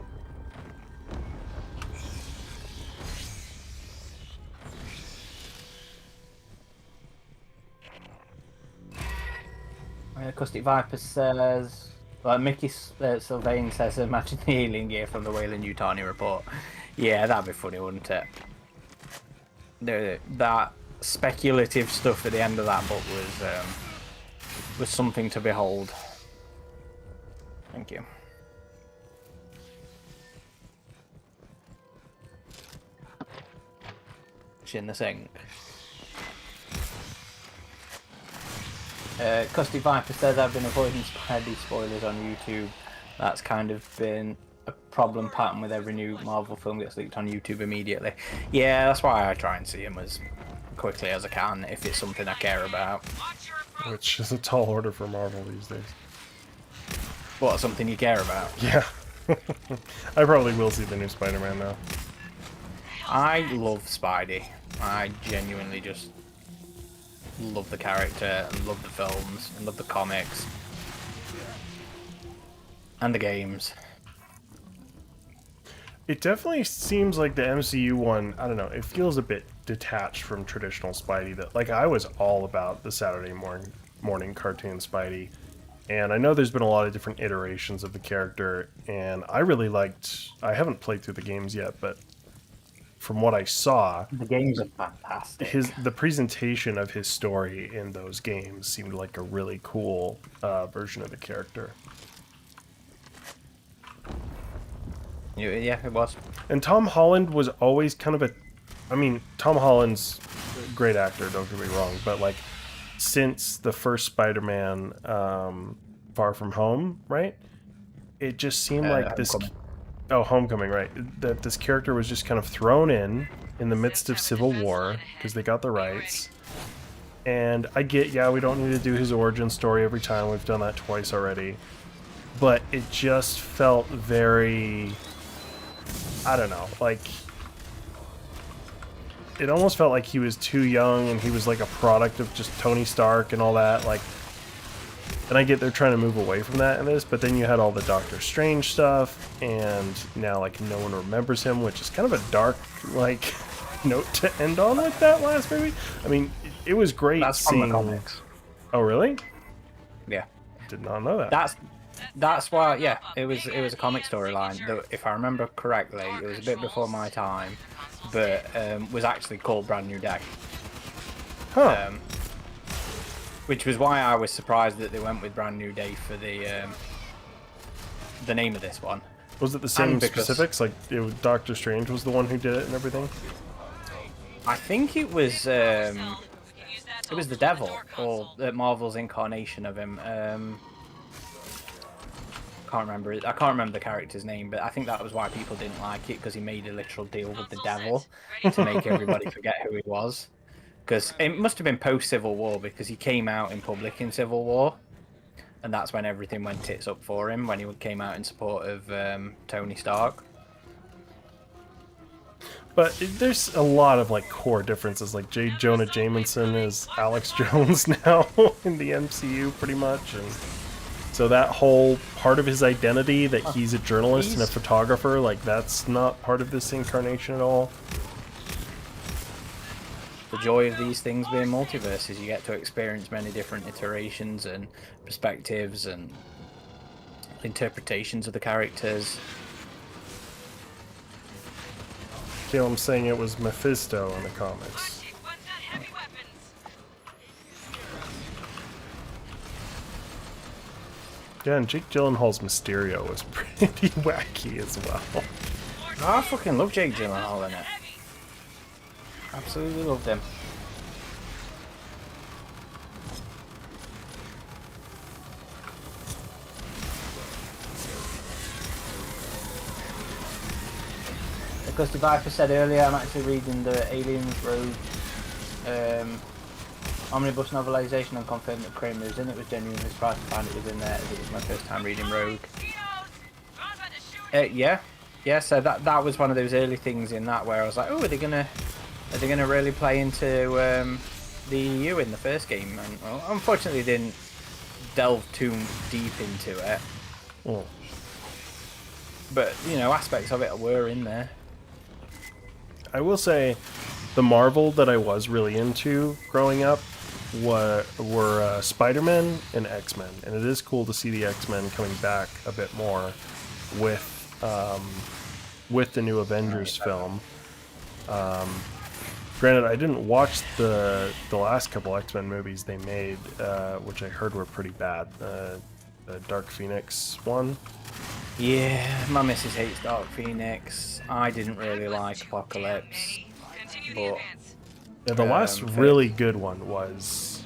Acoustic Viper says, well, Mickey Sylvain says, imagine the alien gear from the Wayland Yutani report. Yeah, that'd be funny, wouldn't it? That speculative stuff at the end of that book was something to behold. Thank you. It's in the sink. Custy Viper says I've been avoiding Spidey spoilers on YouTube. That's kind of been a problem pattern with every new Marvel film gets leaked on YouTube immediately. Yeah, that's why I try and see them as quickly as I can if it's something I care about. Which is a tall order for Marvel these days. What, something you care about? Yeah. I probably will see the new Spider-Man now. I love Spidey. I genuinely just love the character and love the films and love the comics. And the games. It definitely seems like the MCU one, I don't know, it feels a bit detached from traditional Spidey. That, like, I was all about the Saturday morning cartoon Spidey. And I know there's been a lot of different iterations of the character, and I really liked... I haven't played through the games yet, but from what I saw... The games are fantastic. The presentation of his story in those games seemed like a really cool version of the character. Yeah, it was. And Tom Holland was always kind of a... I mean, Tom Holland's a great actor, don't get me wrong, but, like, since the first Spider-Man, Far From Home, right? It just seemed like this... Homecoming. Oh, Homecoming, right. That this character was just kind of thrown in the midst of Civil War, because they got the rights. And I get, yeah, we don't need to do his origin story every time. We've done that twice already. But it just felt very... I don't know, like... It almost felt like he was too young and he was like a product of just Tony Stark and all that, like... And I get they're trying to move away from that in this, but then you had all the Doctor Strange stuff, and now, like, no one remembers him, which is kind of a dark, like, note to end on with that last movie. I mean, it was great That's seeing... from the comics. Oh, really? Yeah. Did not know that. That's why, yeah, it was a comic storyline that, if I remember correctly, it was a bit before my time, but was actually called Brand New Day. Huh. Which was why I was surprised that they went with Brand New Day for the name of this one. Was it the same because- specifics? Like, Doctor Strange was the one who did it and everything? I think it was the Devil, or Marvel's incarnation of him. Can't remember it. I can't remember the character's name, but I think that was why people didn't like it, because he made a literal deal with the devil to make everybody forget who he was. Because it must have been post-Civil War, because he came out in public in Civil War, and that's when everything went tits up for him, when he came out in support of Tony Stark. But there's a lot of, like, core differences. Like, J. Jonah Jameson is Alex Jones now in the MCU, pretty much, and so that whole part of his identity, that he's a journalist and a photographer, like, that's not part of this incarnation at all. The joy of these things being multiverses, you get to experience many different iterations and perspectives and interpretations of the characters. I'm saying it was Mephisto in the comics. Yeah, and Jake Gyllenhaal's Mysterio was pretty wacky as well. Oh, I fucking love Jake Gyllenhaal in it. Absolutely loved him. Because the Viper said earlier, I'm actually reading the Aliens Rogue omnibus novelization and confirmed that Kramer is in it. Was genuinely surprised to find it was in there, as it was my first time reading Rogue. Yeah. So that was one of those early things in that where I was like, oh, are they gonna really play into the EU in the first game? And well, unfortunately, they didn't delve too deep into it. Oh. But you know, aspects of it were in there. I will say, the Marvel that I was really into growing up were Spider-Man and X-Men, and it is cool to see the X-Men coming back a bit more with the new Avengers film. Granted, I didn't watch the last couple X-Men movies they made, which I heard were pretty bad. The Dark Phoenix one. Yeah, my missus hates Dark Phoenix. I didn't really like Apocalypse, but Yeah, the last really good one was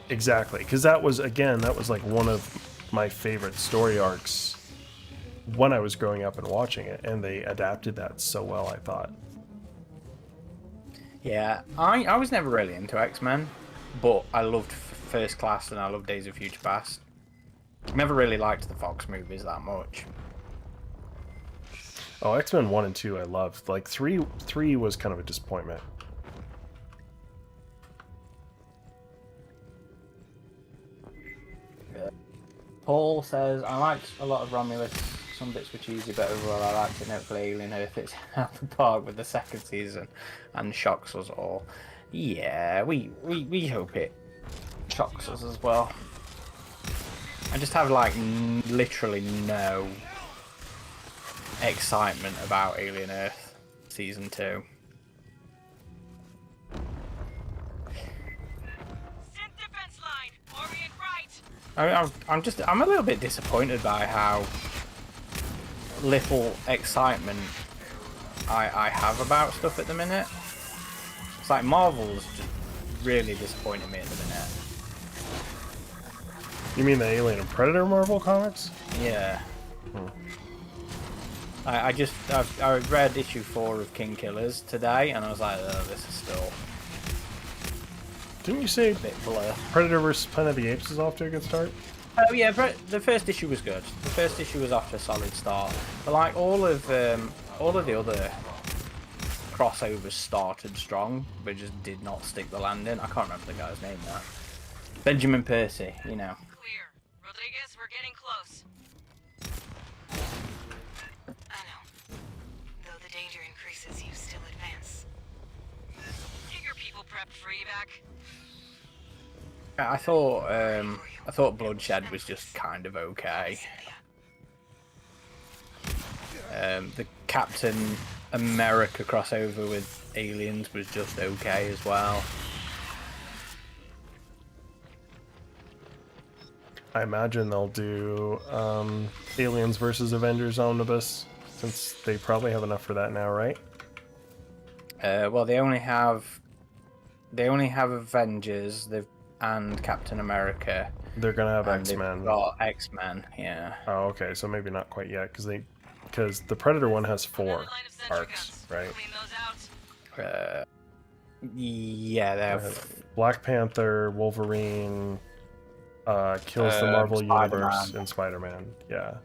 exactly, because that was like one of my favorite story arcs when I was growing up and watching it, and they adapted that so well, I thought. Yeah, I was never really into X-Men, but I loved First Class and I loved Days of Future Past. Never really liked the Fox movies that much. Oh, X-Men 1 and 2 I loved. Like 3 was kind of a disappointment. Paul says, I liked a lot of Romulus. Some bits were cheesy, but overall I liked it. Hopefully Alien Earth it's out the park with the second season and shocks us all. Yeah, we hope it shocks us as well. I just have like literally no excitement about Alien Earth season 2. Defense line. Orient right. I'm a little bit disappointed by how little excitement I have about stuff at the minute. It's like Marvel's just really disappointing me at the minute. You mean the Alien and Predator Marvel comics? Yeah. Hmm. I read issue 4 of King Killers today, and I was like, oh, this is still Didn't you say a bit blur. Predator vs. Planet of the Apes is off to a good start? Oh yeah, the first issue was good. The first issue was off to a solid start, but like all of the other crossovers started strong, but just did not stick the landing. I can't remember the guy's name now. Benjamin Percy, you know. Clear. Rodriguez, we're getting close. I know. Though the danger increases, you still advance. Get your people prepped for evac. I thought Bloodshed was just kind of okay. The Captain America crossover with Aliens was just okay as well. I imagine they'll do Aliens versus Avengers Omnibus, since they probably have enough for that now, right? Well, they only have Avengers, and Captain America. They're gonna have and X-Men. they've got X-Men, yeah. Oh, okay, so maybe not quite yet, because the Predator one has 4 Another line of sentry arcs, guns. right? Clean those out. Yeah, they have. Black Panther, Wolverine, kills the Marvel Spider-Man. Universe, and Spider-Man. Yeah.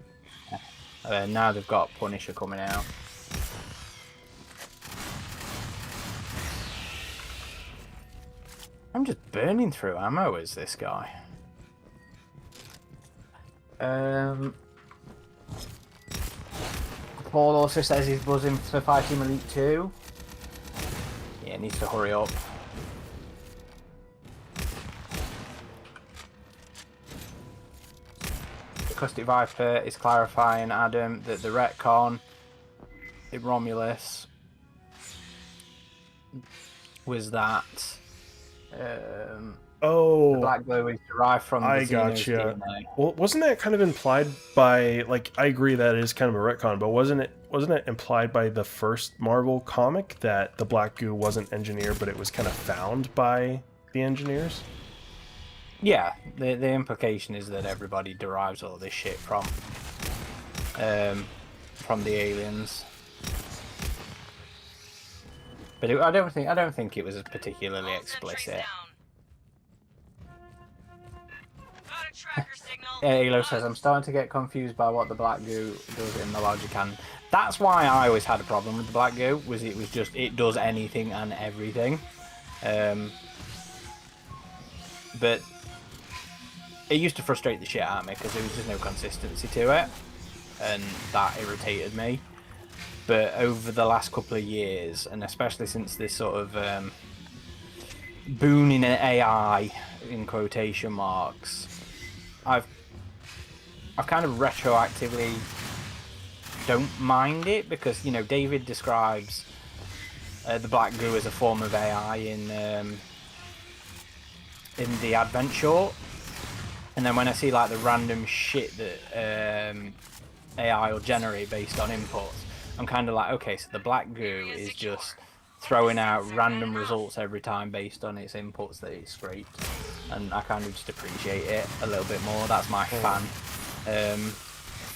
Now they've got Punisher coming out. I'm just burning through ammo as this guy. Paul also says he's buzzing for Fireteam Elite 2. Yeah, needs to hurry up. Caustic Viper is clarifying, Adam, that the retcon in Romulus was that the black glue is derived from the I Xenos gotcha. DNA. Well, wasn't that kind of implied by, like, I agree that it is kind of a retcon, but wasn't it implied by the first Marvel comic that the black goo wasn't engineered, but it was kind of found by the engineers? Yeah, the implication is that everybody derives all this shit from the aliens. But I don't think it was particularly All sentries explicit. down. Got a tracker signal. Elo says, I'm starting to get confused by what the black goo does in the larger canon. That's why I always had a problem with the black goo, was it was just, it does anything and everything. But it used to frustrate the shit out of me because there was just no consistency to it, and that irritated me. But over the last couple of years, and especially since this sort of boom in AI, in quotation marks, I've kind of retroactively don't mind it, because, you know, David describes the black goo as a form of AI in the Advent short, and then when I see like the random shit that AI will generate based on inputs, I'm kind of like, okay, so the black goo is just throwing out random results every time based on its inputs that it scraped, and I kind of just appreciate it a little bit more. That's my fan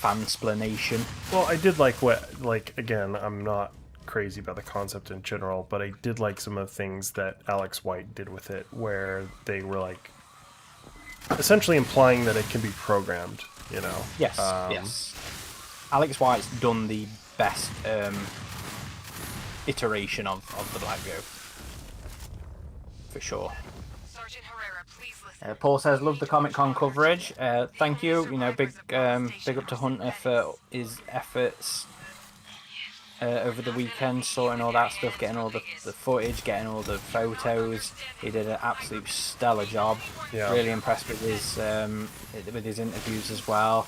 fansplanation. Well, I did like what, like, again, I'm not crazy about the concept in general, but I did like some of the things that Alex White did with it, where they were like essentially implying that it can be programmed, you know? Yes, yes. Alex White's done the best iteration of the Black Goo. For sure. Sergeant Herrera, please listen. Paul says, love the Comic-Con coverage. Thank you. You know, big up to Hunter for his efforts over the weekend, sorting all that stuff, getting all the footage, getting all the photos. He did an absolute stellar job. Yeah. Really impressed with his interviews as well.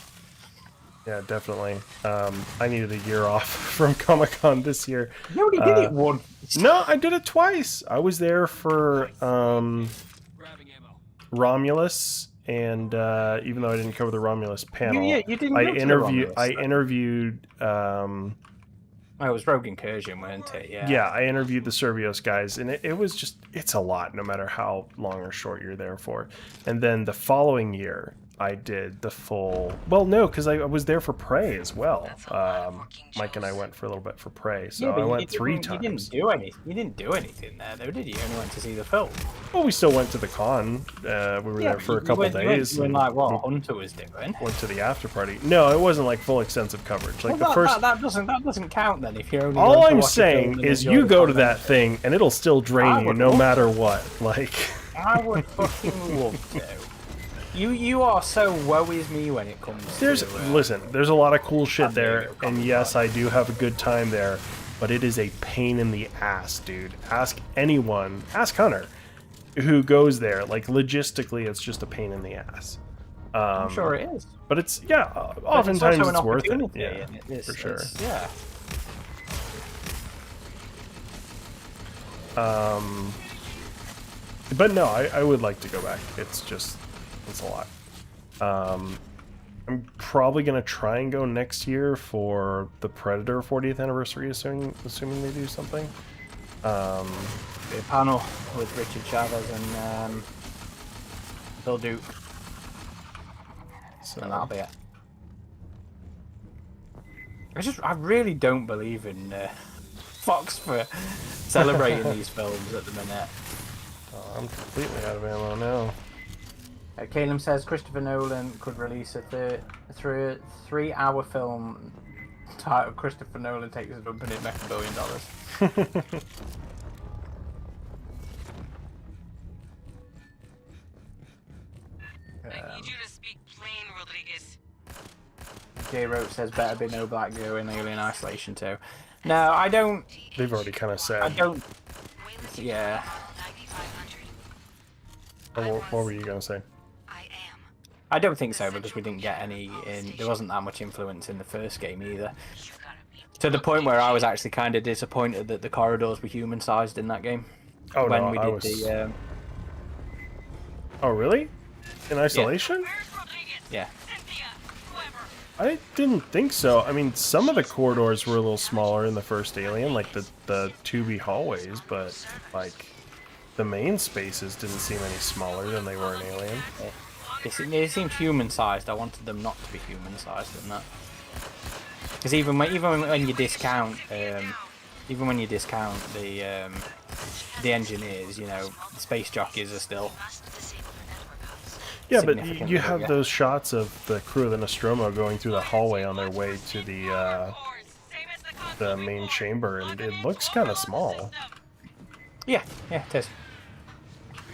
Yeah, definitely. I needed a year off from Comic-Con this year. You only did it once. No, I did it twice. I was there for Grabbing ammo. Romulus, and even though I didn't cover the Romulus panel, You didn't I go to the interviewed. Romulus, I though. interviewed. Oh, it was Rogue Incursion, wasn't it? Yeah. Yeah, I interviewed the Servios guys, and it was just, it's a lot, no matter how long or short you're there for. And then the following year, I did the full, well, no, because I was there for Prey as well. Mike and I went for a little bit for Prey, so I went 3 times. You didn't do anything there, though, did you? You only went to see the film. Well, we still went to the con. We were there for a couple days. You went and like what Hunter was doing. went to the after party. No, it wasn't like full extensive coverage. Like Well, the first. that doesn't count then if you're only. All going to I'm watch a film saying and is enjoy you the go to content. that thing and it'll still I drain you would no love matter what. Like. I would fucking love to. You are so woe is me when it comes There's to... listen, there's a lot of cool shit San there, Diego and Comic yes, Con. I do have a good time there, but it is a pain in the ass, dude. Ask anyone, ask Hunter, who goes there. Like logistically, it's just a pain in the ass. I'm sure it is. But it's oftentimes But also an it's worth it. opportunity, Yeah, and it's, for sure. Yeah. But no, I would like to go back. It's a lot. I'm probably gonna try and go next year for the Predator 40th anniversary, assuming they do something. A panel with Richard Chavez and Bill Duke, So and that'll be it. I really don't believe in Fox for celebrating these films at the minute. I'm completely out of ammo now. Caleb says Christopher Nolan could release a 3-hour film titled Christopher Nolan Takes a Dump and It Makes $1 billion. I need you to speak plain, Rodriguez. J. Roach says better be no Black Goo in Alien Isolation 2. No, I don't. They've already kind of said. I don't. Yeah. 9500. What were you gonna say? I am. I don't think so because we didn't get any. There wasn't that much influence in the first game either. To the point where I was actually kind of disappointed that the corridors were human-sized in that game. Oh when no, we I did was. the. Oh really? In isolation? Where's Rodriguez? Yeah. Cynthia, whoever. I didn't think so. I mean, some of the corridors were a little smaller in the first Alien, like the 2B hallways, but like the main spaces didn't seem any smaller than they were in Alien. They seemed human-sized. I wanted them not to be human-sized in that. Because even when you discount the engineers, you know, the space jockeys are still. Yeah, but significantly you have bigger. those shots of the crew of the Nostromo going through the hallway on their way to the main chamber, and it looks kind of small. Yeah, it is.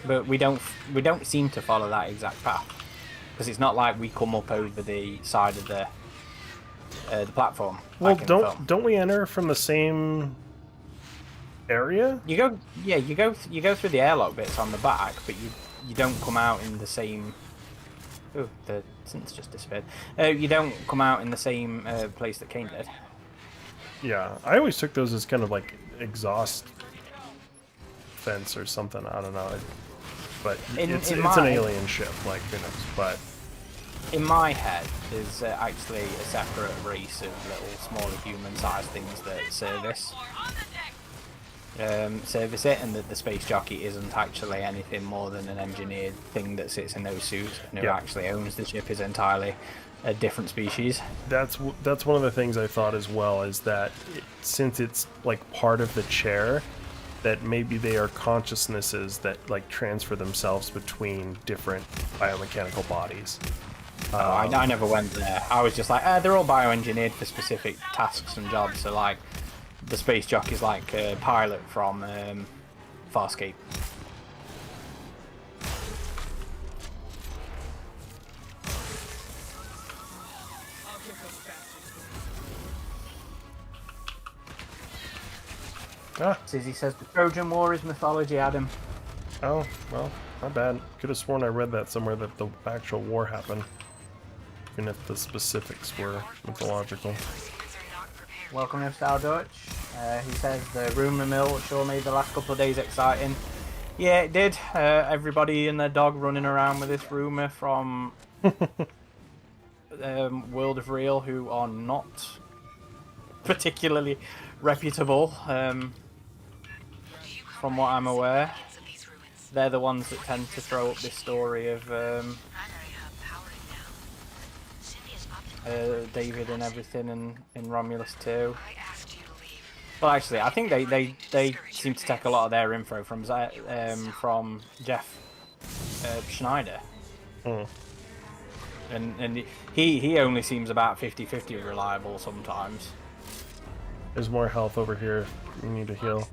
But we don't seem to follow that exact path because it's not like we come up over the side of the platform. Well, like in the film. don't we enter from the same area? You go through the airlock bits on the back, but you don't come out in the same. Oh, the synth's just disappeared. You don't come out in the same place that Kane did. Yeah, I always took those as kind of like exhaust fence or something. I don't know. But it's an alien ship, like, who knows. But in my head, there's actually a separate race of little, smaller human-sized things that service. service it, and that the space jockey isn't actually anything more than an engineered thing that sits in those suits, and who actually owns the ship is entirely a different species. That's one of the things I thought as well, is that since it's like part of the chair, that maybe they are consciousnesses that like transfer themselves between different biomechanical bodies. I never went there. I was just like, they're all bioengineered for specific tasks and jobs. So like, the space jockey's like a pilot from Farscape. I'll kick those bastards. Sizzy says the Trojan War is mythology, Adam. Oh, well, not bad. Could have sworn I read that somewhere, that the actual war happened, even if the specifics were mythological. Welcome, Style Dutch. He says the rumour mill sure made the last couple of days exciting. Yeah, it did. Everybody and their dog running around with this rumour from World of Real, who are not particularly reputable, from what I'm aware. They're the ones that tend to throw up this story of David and everything in Romulus too. Well, actually, I think they seem to take a lot of their info from Jeff Schneider. And he only seems about 50-50 reliable sometimes. There's more health over here. You need to heal.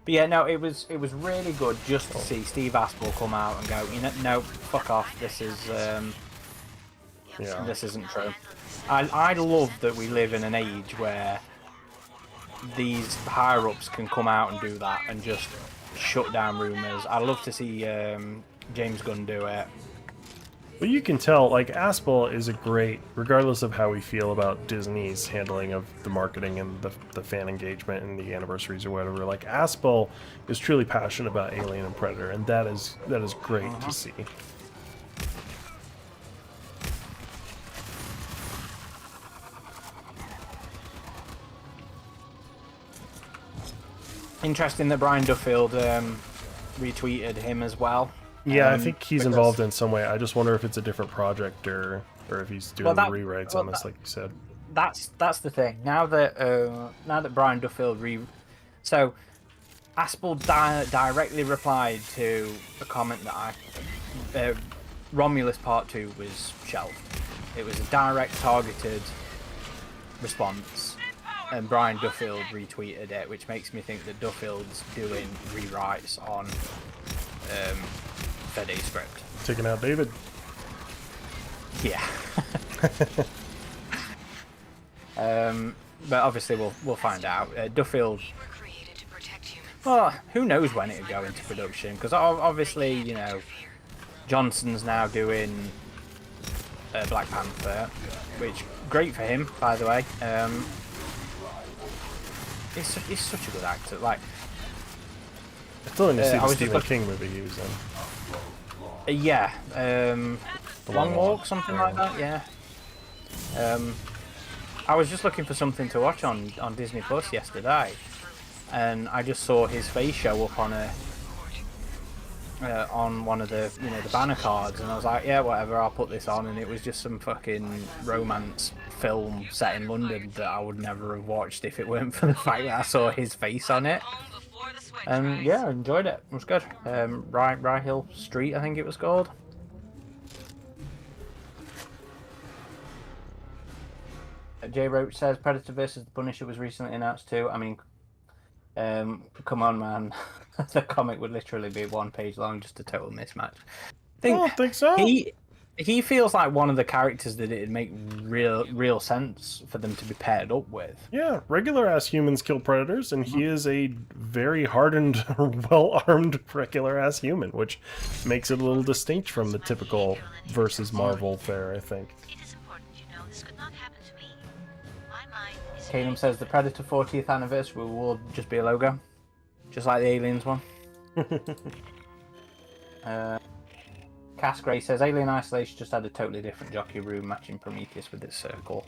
But yeah, no, it was really good just to see Steve Aspel come out and go, you know, no, fuck off. This is this isn't true. I love that we live in an age where these higher ups can come out and do that and just shut down rumors. I love to see James Gunn do it. Well, you can tell, like, Aspel is a great, regardless of how we feel about Disney's handling of the marketing and the fan engagement and the anniversaries or whatever, like, Aspel is truly passionate about Alien and Predator, and that is great to see. Interesting that Brian Duffield retweeted him as well. Yeah, I think he's involved in some way. I just wonder if it's a different project or if he's doing rewrites on this, like you said. That's the thing. Now that Brian Duffield so Aspel directly replied to a comment that Romulus Part 2 was shelved. It was a direct targeted response, and Brian Duffield retweeted it, which makes me think that Duffield's doing rewrites on Fede script. Taking out David. Yeah. But obviously we'll find out. Duffield. Well, who knows when it'll go into production? Because obviously, you know, Johnson's now doing Black Panther, which great for him, by the way. He's such a good actor. Like, I still need to see the Stephen King movie he was in. Yeah, Long Walk, something like that. Yeah. I was just looking for something to watch on Disney Plus yesterday, and I just saw his face show up on one of the the banner cards, and I was like, yeah, whatever, I'll put this on, and it was just some fucking romance film set in London that I would never have watched if it weren't for the fact that I saw his face on it. And yeah, I enjoyed it. It was good. Rye Hill Street, I think it was called. J Roach says Predator vs. the Punisher was recently announced too. I mean, come on, man. The comic would literally be 1 page long, just a total mismatch. I don't think so. He feels like one of the characters that it'd make real sense for them to be paired up with. Yeah, regular ass humans kill predators, and he is a very hardened, well-armed regular ass human, which makes it a little distinct from the typical versus Marvel fare, I think. It is important you know this could not happen to me. My mind is Caleb says the Predator 40th anniversary will just be a logo, just like the Aliens one. Cass Gray says Alien Isolation just had a totally different jockey room matching Prometheus with its circle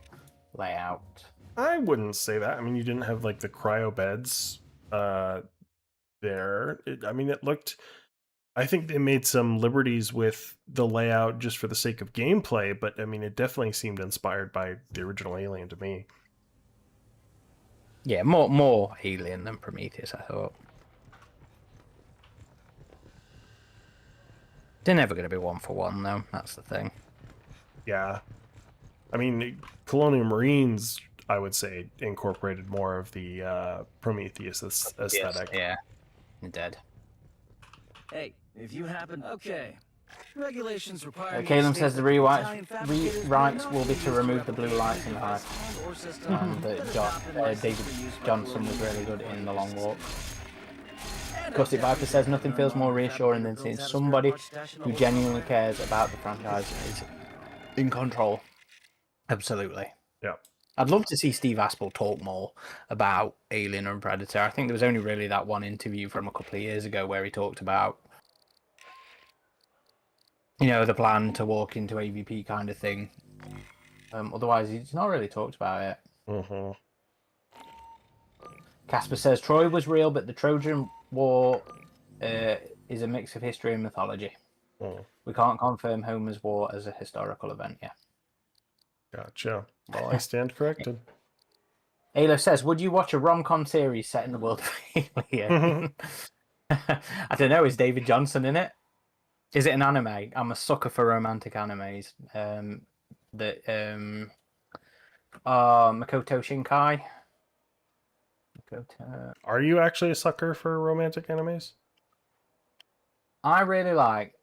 layout. I wouldn't say that. I mean, you didn't have like the cryo beds there. I mean, it looked. I think they made some liberties with the layout just for the sake of gameplay, but I mean, it definitely seemed inspired by the original Alien to me. Yeah, more Alien than Prometheus, I thought. They're never going to be one for one, though. That's the thing. Yeah. I mean, Colonial Marines, I would say, incorporated more of the Prometheus aesthetic. Yeah, you're dead. Hey, if you happen... Okay. Regulations require... Caleb says the rewrites will be to remove the blue lights in the hive. And that David Johnson was really good in The Long Walk. Caustic Viper says nothing feels more reassuring than seeing somebody who genuinely cares about the franchise is in control. Absolutely. Yeah. I'd love to see Steve Aspel talk more about Alien and Predator. I think there was only really that one interview from a couple of years ago where he talked about, the plan to walk into AVP kind of thing. Otherwise, he's not really talked about it. Mm-hmm. Casper says Troy was real, but the Trojan War is a mix of history and mythology. Mm. We can't confirm Homer's war as a historical event yet. Gotcha. Well, I stand corrected. Alo says, would you watch a rom-com series set in the world of Alien? I don't know. Is David Johnson in it? Is it an anime? I'm a sucker for romantic animes. Makoto Shinkai. Are you actually a sucker for romantic animes? I really like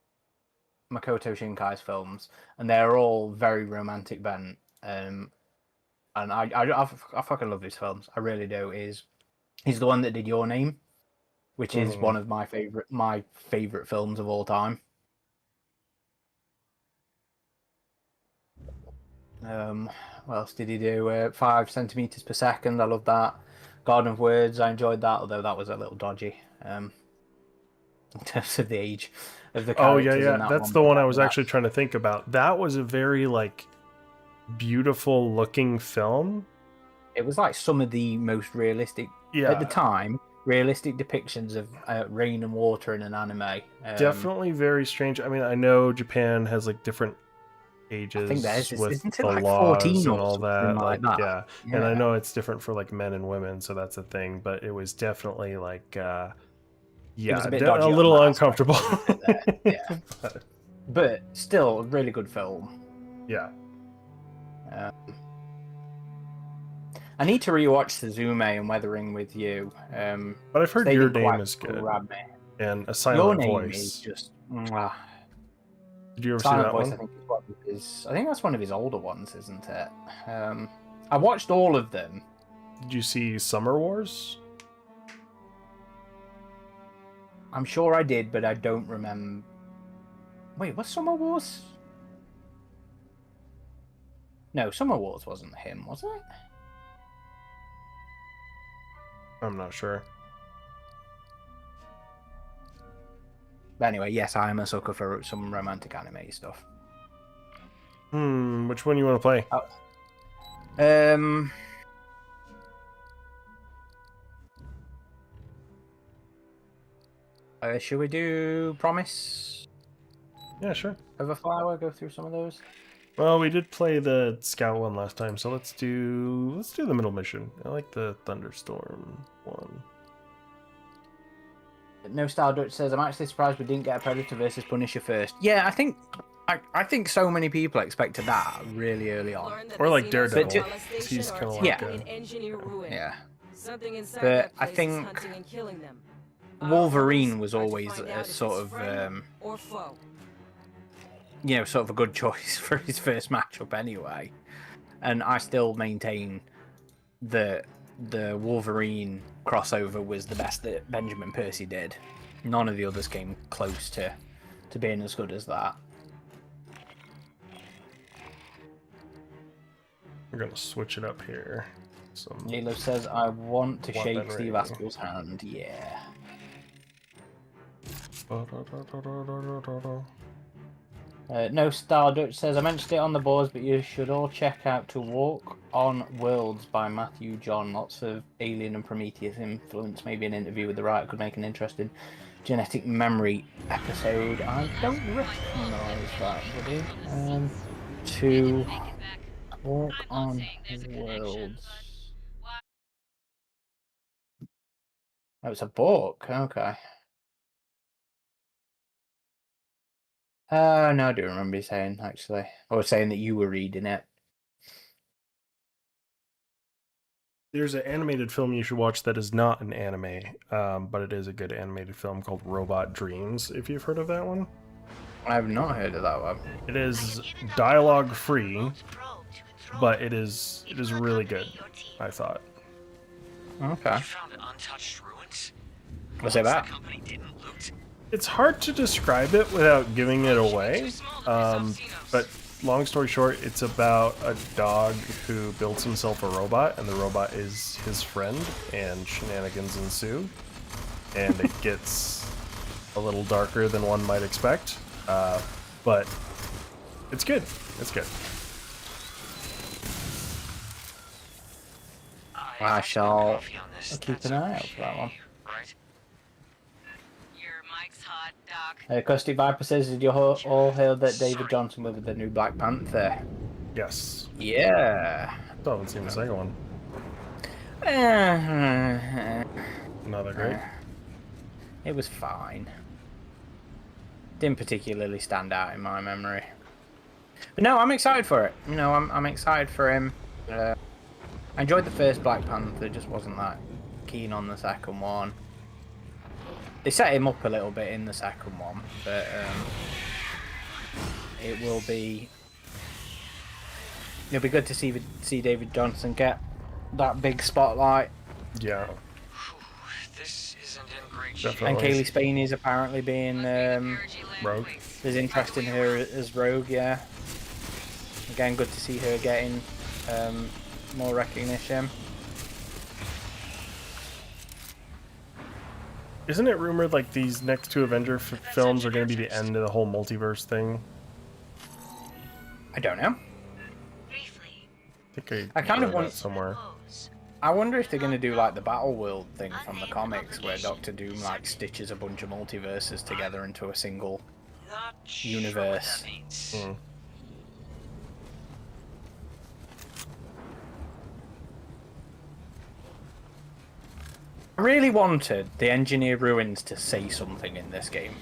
Makoto Shinkai's films, and they're all very romantic bent. And I fucking love his films. I really do. He's the one that did Your Name, which is one of my favorite films of all time. What else did he do? 5 centimeters per second. I love that. Garden of Words. I enjoyed that, although that was a little dodgy. In terms of the age of the characters. Oh yeah. That's the one I was actually trying to think about. That was a very beautiful looking film. It was like some of the most realistic at the time. Realistic depictions of rain and water in an anime. Definitely very strange. I mean, I know Japan has different ages I think there's, with isn't the it laws 14 and all that. that. Yeah. And I know it's different for men and women, so that's a thing. But it was definitely it was a dodgy little uncomfortable. Yeah, but still a really good film. Yeah. I need to rewatch Suzume and Weathering with You. But I've heard Your Name is good. And A Silent Your Voice. Name is just... Mwah. Did you ever Silent see that Voice, one? I think that's one of his older ones, isn't it? I watched all of them. Did you see Summer Wars? I'm sure I did, but I don't remember. Wait, what's Summer Wars? No, Summer Wars wasn't him, was it? I'm not sure. But anyway, yes, I am a sucker for some romantic anime stuff. Which one you want to play? Should we do Promise? Yeah, sure. Of a Flower? Go through some of those. Well, we did play the Scout one last time, so let's do the middle mission. I like the Thunderstorm one. No Star Dutch says, I'm actually surprised we didn't get a Predator versus Punisher first. Yeah, I think so many people expected that really early on. Or Daredevil. He's kind of Yeah. But But I think Wolverine was always a sort of, sort of a good choice for his first matchup anyway. And I still maintain that the Wolverine crossover was the best that Benjamin Percy did. None of the others came close to being as good as that. We're gonna switch it up here. Nilo says, I want to shake weapon Steve rating. Aspel's hand. Yeah. No Star Dutch says, I mentioned it on the boards, but you should all check out To Walk on Worlds by Matthew John. Lots of Alien and Prometheus influence. Maybe an interview with the writer could make an interesting genetic memory episode. I don't recognise that, buddy. To Walk on Worlds. Oh, it's a book. Okay. No, I do remember you saying, actually. Or saying that you were reading it. There's an animated film you should watch that is not an anime, but it is a good animated film called Robot Dreams, if you've heard of that one. I've not heard of that one. It is dialogue free, but it is really good, I thought. Okay. You found untouched ruins? What's it about? The company didn't loot? It's hard to describe it without giving it away, but long story short, it's about a dog who builds himself a robot, and the robot is his friend, and shenanigans ensue, and it gets a little darker than one might expect, but it's good. It's good. I shall keep an eye out for that one. Right? Your mic's hot, Doc. Caustic Viper says, did you all hear that David Johnson will be the new Black Panther? Yes. Yeah. Still haven't seen the second one. Not that great. It was fine. Didn't particularly stand out in my memory. But no, I'm excited for it. You know, I'm excited for him. I enjoyed the first Black Panther, just wasn't that keen on the second one. They set him up a little bit in the second one, but it'll be good to see David Johnson get that big spotlight. Yeah. This isn't in great Definitely. And Kaylee Spain is apparently being Rogue. there's interest in her as Rogue, yeah. Again, good to see her getting more recognition. Isn't it rumored like these next two Avenger films are going to be the end of the whole multiverse thing? I don't know. Briefly, I think I kind of read want- that somewhere. pose. I wonder if they're going to do like the Battle World thing from the comics, where Doctor Doom like stitches a bunch of multiverses together into a single Not sure universe. what that means. Hmm. I really wanted the Engineer Ruins to say something in this game.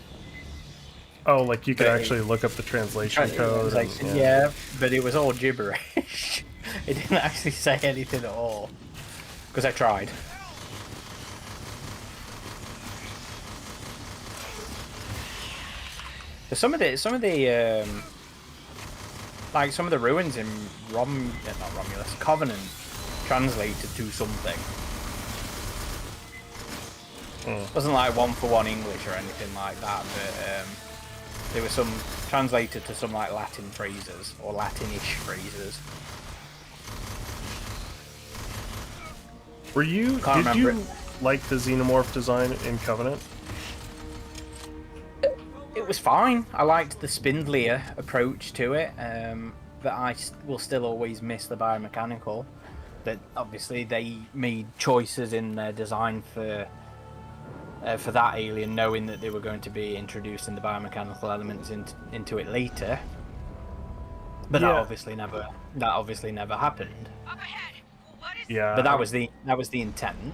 Oh, like you could But actually look up the translation It code. was like, and- yeah, but it was all gibberish. It didn't actually say anything at all. Because I tried. But some of the like some of the ruins in not Romulus, Covenant translated to something. It wasn't like one for one English or anything like that, but there was some translated to some like Latin phrases or Latinish phrases. Were you? Can't Did remember you like the xenomorph design in Covenant? It was fine. I liked the spindlier approach to it, but I will still always miss the biomechanical. But obviously they made choices in their design for that alien, knowing that they were going to be introducing the biomechanical elements into it later. But Yeah. that obviously never happened. Up ahead. What is Yeah. But that was the intent.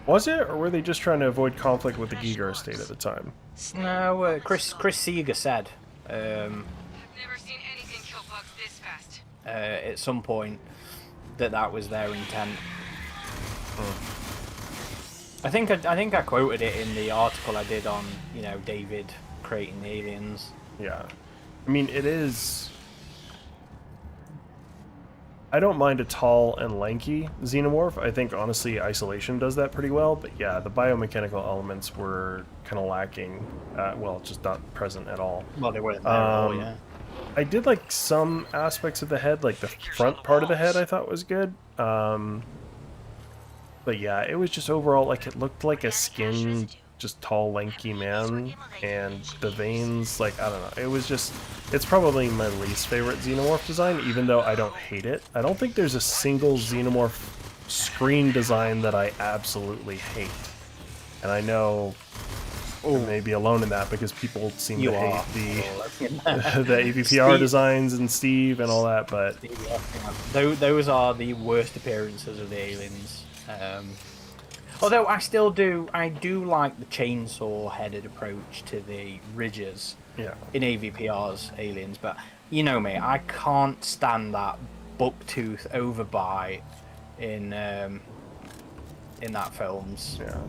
Was it, or were they just trying to avoid conflict with the Giger estate at the time? No, Chris Seeger said I've never seen anything kill bugs this fast. at some point that was their intent. I think I quoted it in the article I did on David creating the aliens. Yeah. I mean, it is. I don't mind a tall and lanky xenomorph. I think, honestly, Isolation does that pretty well. But yeah, the biomechanical elements were kind of lacking. Well, just not present at all. Well, they weren't there at all, yeah. I did like some aspects of the head, like the front part of the head I thought was good. But yeah, it was just overall, like, it looked like a skin just tall, lanky man, and the veins, like, I don't know. It was just, it's probably my least favorite Xenomorph design, even though I don't hate it. I don't think there's a single Xenomorph screen design that I absolutely hate. And I know I may be alone in that because people seem to hate the AVPR designs and Steve and all that, but those are the worst appearances of the aliens. Although I do like the chainsaw-headed approach to the ridges in AVPR's aliens, but you know me, I can't stand that bucktooth overbite in that films. Yeah.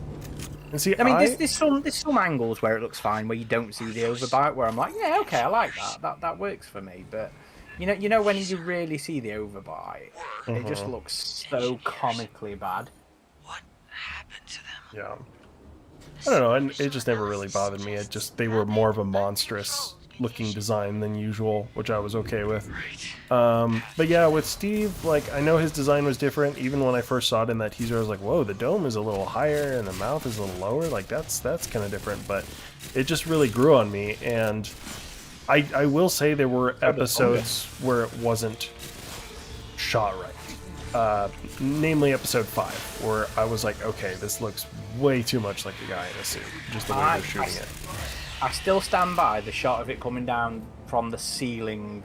And see, I mean, there's some angles where it looks fine, where you don't see the overbite, where I'm like, yeah, okay, I like that. That works for me. But you know when you really see the overbite, it just looks so comically bad. What happened to them? Yeah. I don't know, and it just never really bothered me. They were more of a monstrous looking design than usual, which I was okay with. But yeah, with Steve, like, I know his design was different. Even when I first saw it in that teaser, I was like, whoa, the dome is a little higher and the mouth is a little lower. Like, that's kind of different, but it just really grew on me. And I will say there were episodes where it wasn't shot right. Namely episode 5, where I was like, okay, this looks way too much like a guy in a suit, just the way they're shooting it. I still stand by the shot of it coming down from the ceiling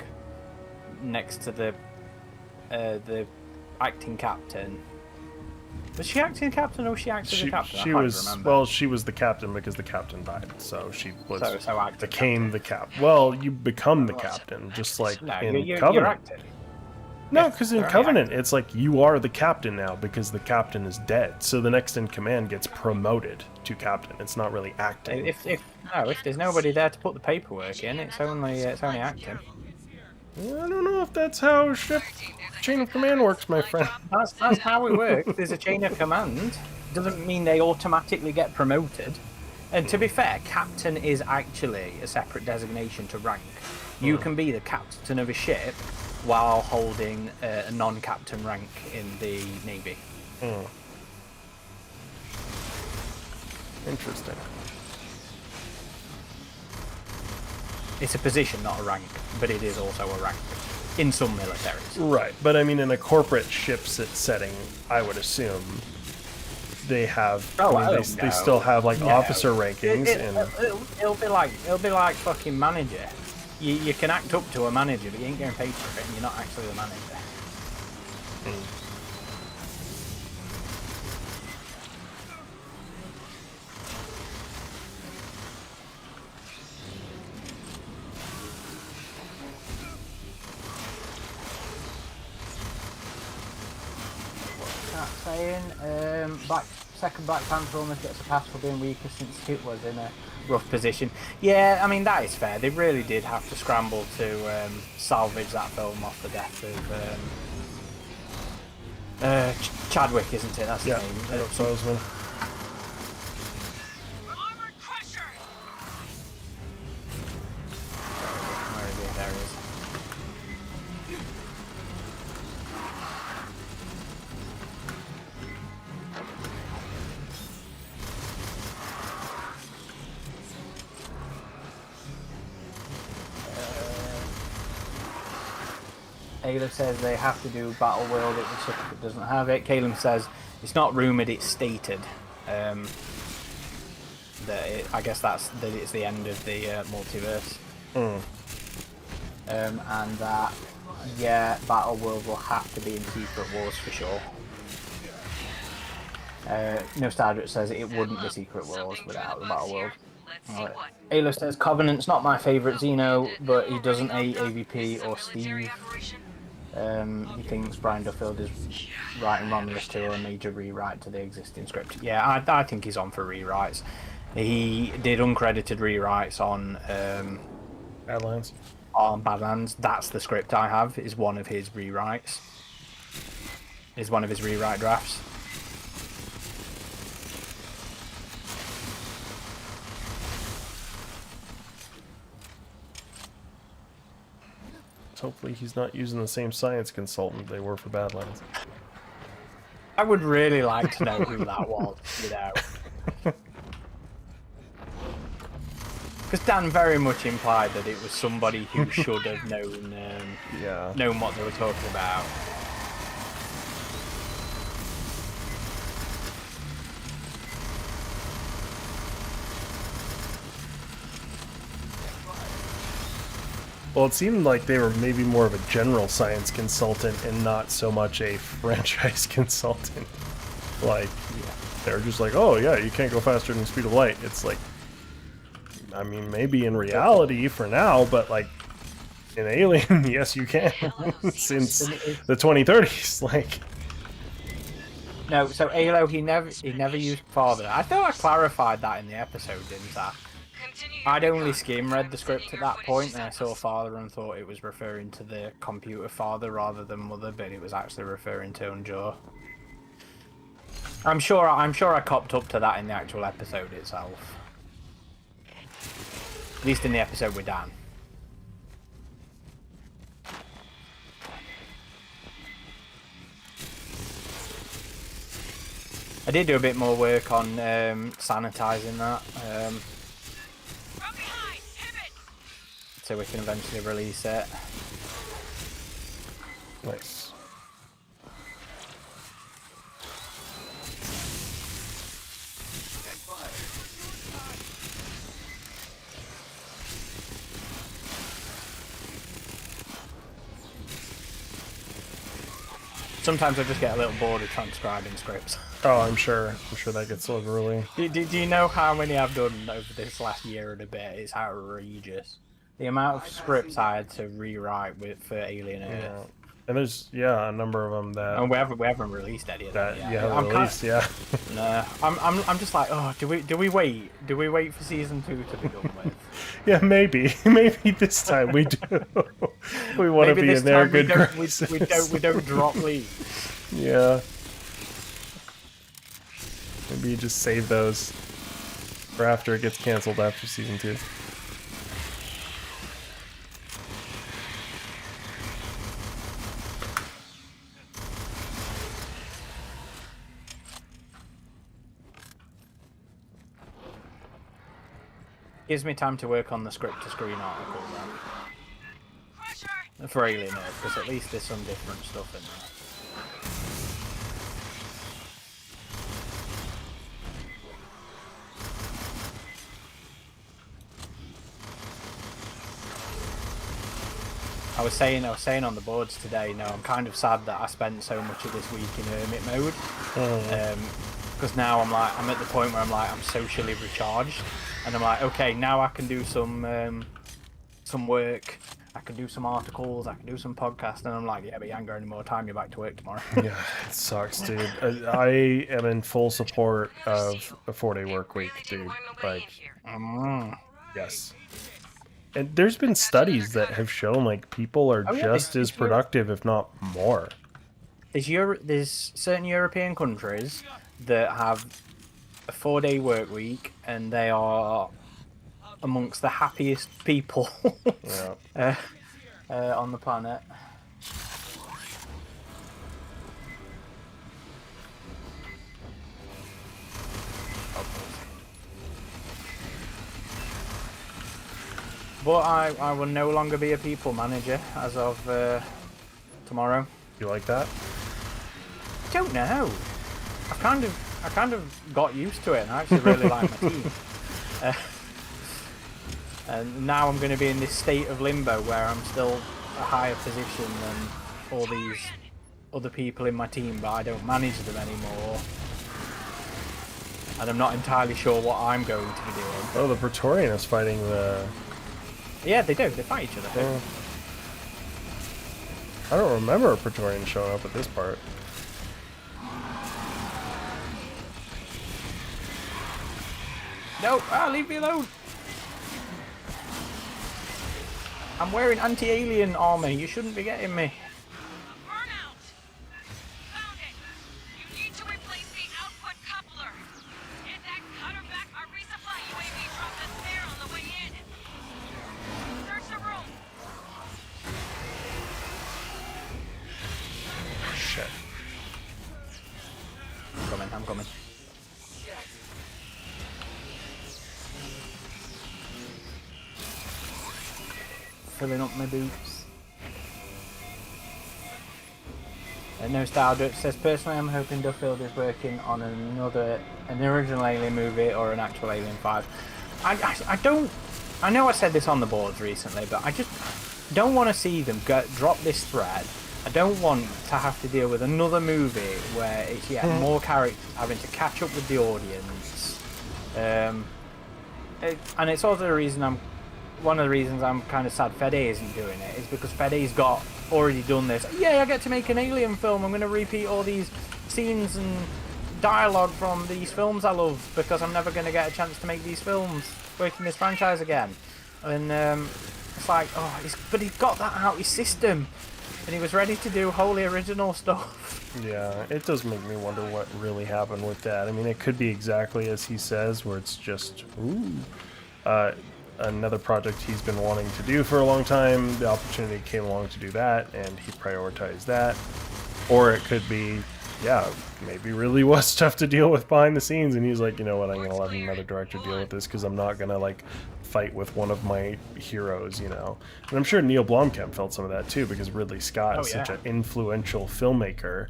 next to the acting captain. Was she acting captain or was she acting the captain? She was remember. Well, she was the captain because the captain died, so she was became the cap. Well, you become the captain, just like in Covenant. No, because in Covenant, it's like you are the captain now because the captain is dead. So the next in command gets promoted to captain. It's not really acting. If there's nobody there to put the paperwork in, it's only acting. I don't know if that's how ship chain of command works, my friend. That's how it works. There's a chain of command. Doesn't mean they automatically get promoted. And to be fair, captain is actually a separate designation to rank. You can be the captain of a ship while holding a non-captain rank in the Navy. Interesting. It's a position, not a rank, but it is also a rank in some militaries. Right, but I mean in a corporate ship setting, I would assume they have. They still have like officer rankings. It'll be like fucking manager. You can act up to a manager, but you ain't getting paid for it, and you're not actually a manager. What's that saying? Second Black Panther almost gets a pass for being weaker since it was in a rough position. Yeah, I mean, that is fair. They really did have to scramble to salvage that film off the death of Chadwick, isn't it? That's the name. Bozeman. Armored crusher! Where is he? There he is. Ayla says they have to do Battle World if the certificate doesn't have it. Caleb says it's not rumoured, it's stated. I guess that it's the end of the multiverse. And that, yeah, Battle World will have to be in Secret Wars for sure. Nostalgic says it wouldn't be Secret Wars without the Battle World. Ayla says Covenant's not my favourite Xeno, but he doesn't hate AVP or Steve. He thinks Brian Duffield is writing Romulus to a major rewrite to the existing script. Yeah, I think he's on for rewrites. He did uncredited rewrites on Badlands. On Badlands. That's the script I have. Is one of his rewrites. Is one of his rewrite drafts. Hopefully he's not using the same science consultant they were for Badlands. I would really like to know who that was, you know. Because Dan very much implied that it was somebody who should have known Yeah. known what they were talking about. Well, it seemed like they were maybe more of a general science consultant and not so much a franchise consultant. Like, they're just like, oh yeah, you can't go faster than the speed of light. It's like, I mean, maybe in reality for now, but like in Alien, yes, you can. Since the 2030s, like. No, so Halo, he never used father. I thought I clarified that in the episode, didn't I? Continue. I'd your only recon. skim Try read the sending script at your that footage point, to and I saw Santos. father and thought it was referring to the computer father rather than mother, but it was actually referring to Unjaw. I'm sure I copped up to that in the actual episode itself. At least in the episode with Dan. I did do a bit more work on sanitizing that, From behind. Pivot. so we can eventually release it. Nice. Sometimes I just get a little bored of transcribing scripts. Oh, I'm sure that gets a little grueling. Do you know how many I've done over this last year and a bit? It's outrageous. The amount of scripts I had to rewrite for Alien Earth. Yeah. And there's a number of them that And we haven't released any of them that yet. you haven't I'm released, yeah. Nah, I'm just like, oh, do we wait? Do we wait for season 2 to be done with? Yeah, maybe this time we do. We want to Maybe be this in their time we good don't, graces. we don't drop leads. Yeah. Maybe you just save those for after it gets canceled after season 2. Gives me time to work on the script to screen article Crusher. then for Alien Earth, because at least there's some different stuff in there. I was saying on the boards today, I'm kind of sad that I spent so much of this week in hermit mode. Because now I'm at the point where I'm socially recharged, and I'm like, okay, now I can do some work, I can do some articles, I can do some podcasts, and I'm like, yeah, but you ain't got any more time, you're back to work tomorrow. Yeah, it sucks, dude. I am in full support of a 4-day work week, dude. Like, yes. And there's been studies that have shown like people are just as productive, if not more. There's certain European countries that have a 4-day work week, and they are amongst the happiest people on the planet. But I will no longer be a people manager as of tomorrow. You like that? I don't know. I kind of got used to it, and I actually really like my team. And now I'm going to be in this state of limbo where I'm still a higher position than all these other people in my team, but I don't manage them anymore. And I'm not entirely sure what I'm going to be doing. Oh, the Praetorian is fighting the... Yeah, they do. They fight each other. I don't remember a Praetorian showing up at this part. No, leave me alone. I'm wearing anti-alien armor. You shouldn't be getting me. Burnout. Found it. You need to replace the output coupler. Get that cutter back. Our resupply UAV dropped a snare on the way in. Search the room. Shit. I'm coming. filling up my boots. No Style Dutch says, personally I'm hoping Duffield is working on an original Alien movie or an actual Alien 5. I know I said this on the boards recently, but I just don't want to see them drop this thread. I don't want to have to deal with another movie where it's yet more characters having to catch up with the audience. And it's also one of the reasons I'm kind of sad Fede isn't doing it, is because Fede's already done this. Yay, I get to make an Alien film. I'm going to repeat all these scenes and dialogue from these films I love because I'm never going to get a chance to make these films working this franchise again. And it's like, but he got that out of his system and he was ready to do wholly original stuff. Yeah, it does make me wonder what really happened with that. I mean, it could be exactly as he says, where it's just, another project he's been wanting to do for a long time. The opportunity came along to do that, and he prioritized that. Or it could be, maybe really was tough to deal with behind the scenes, and he's like, you know what, I'm gonna let another director deal with this because I'm not gonna like fight with one of my heroes, you know. And I'm sure Neil Blomkamp felt some of that too, because Ridley Scott is such an influential filmmaker.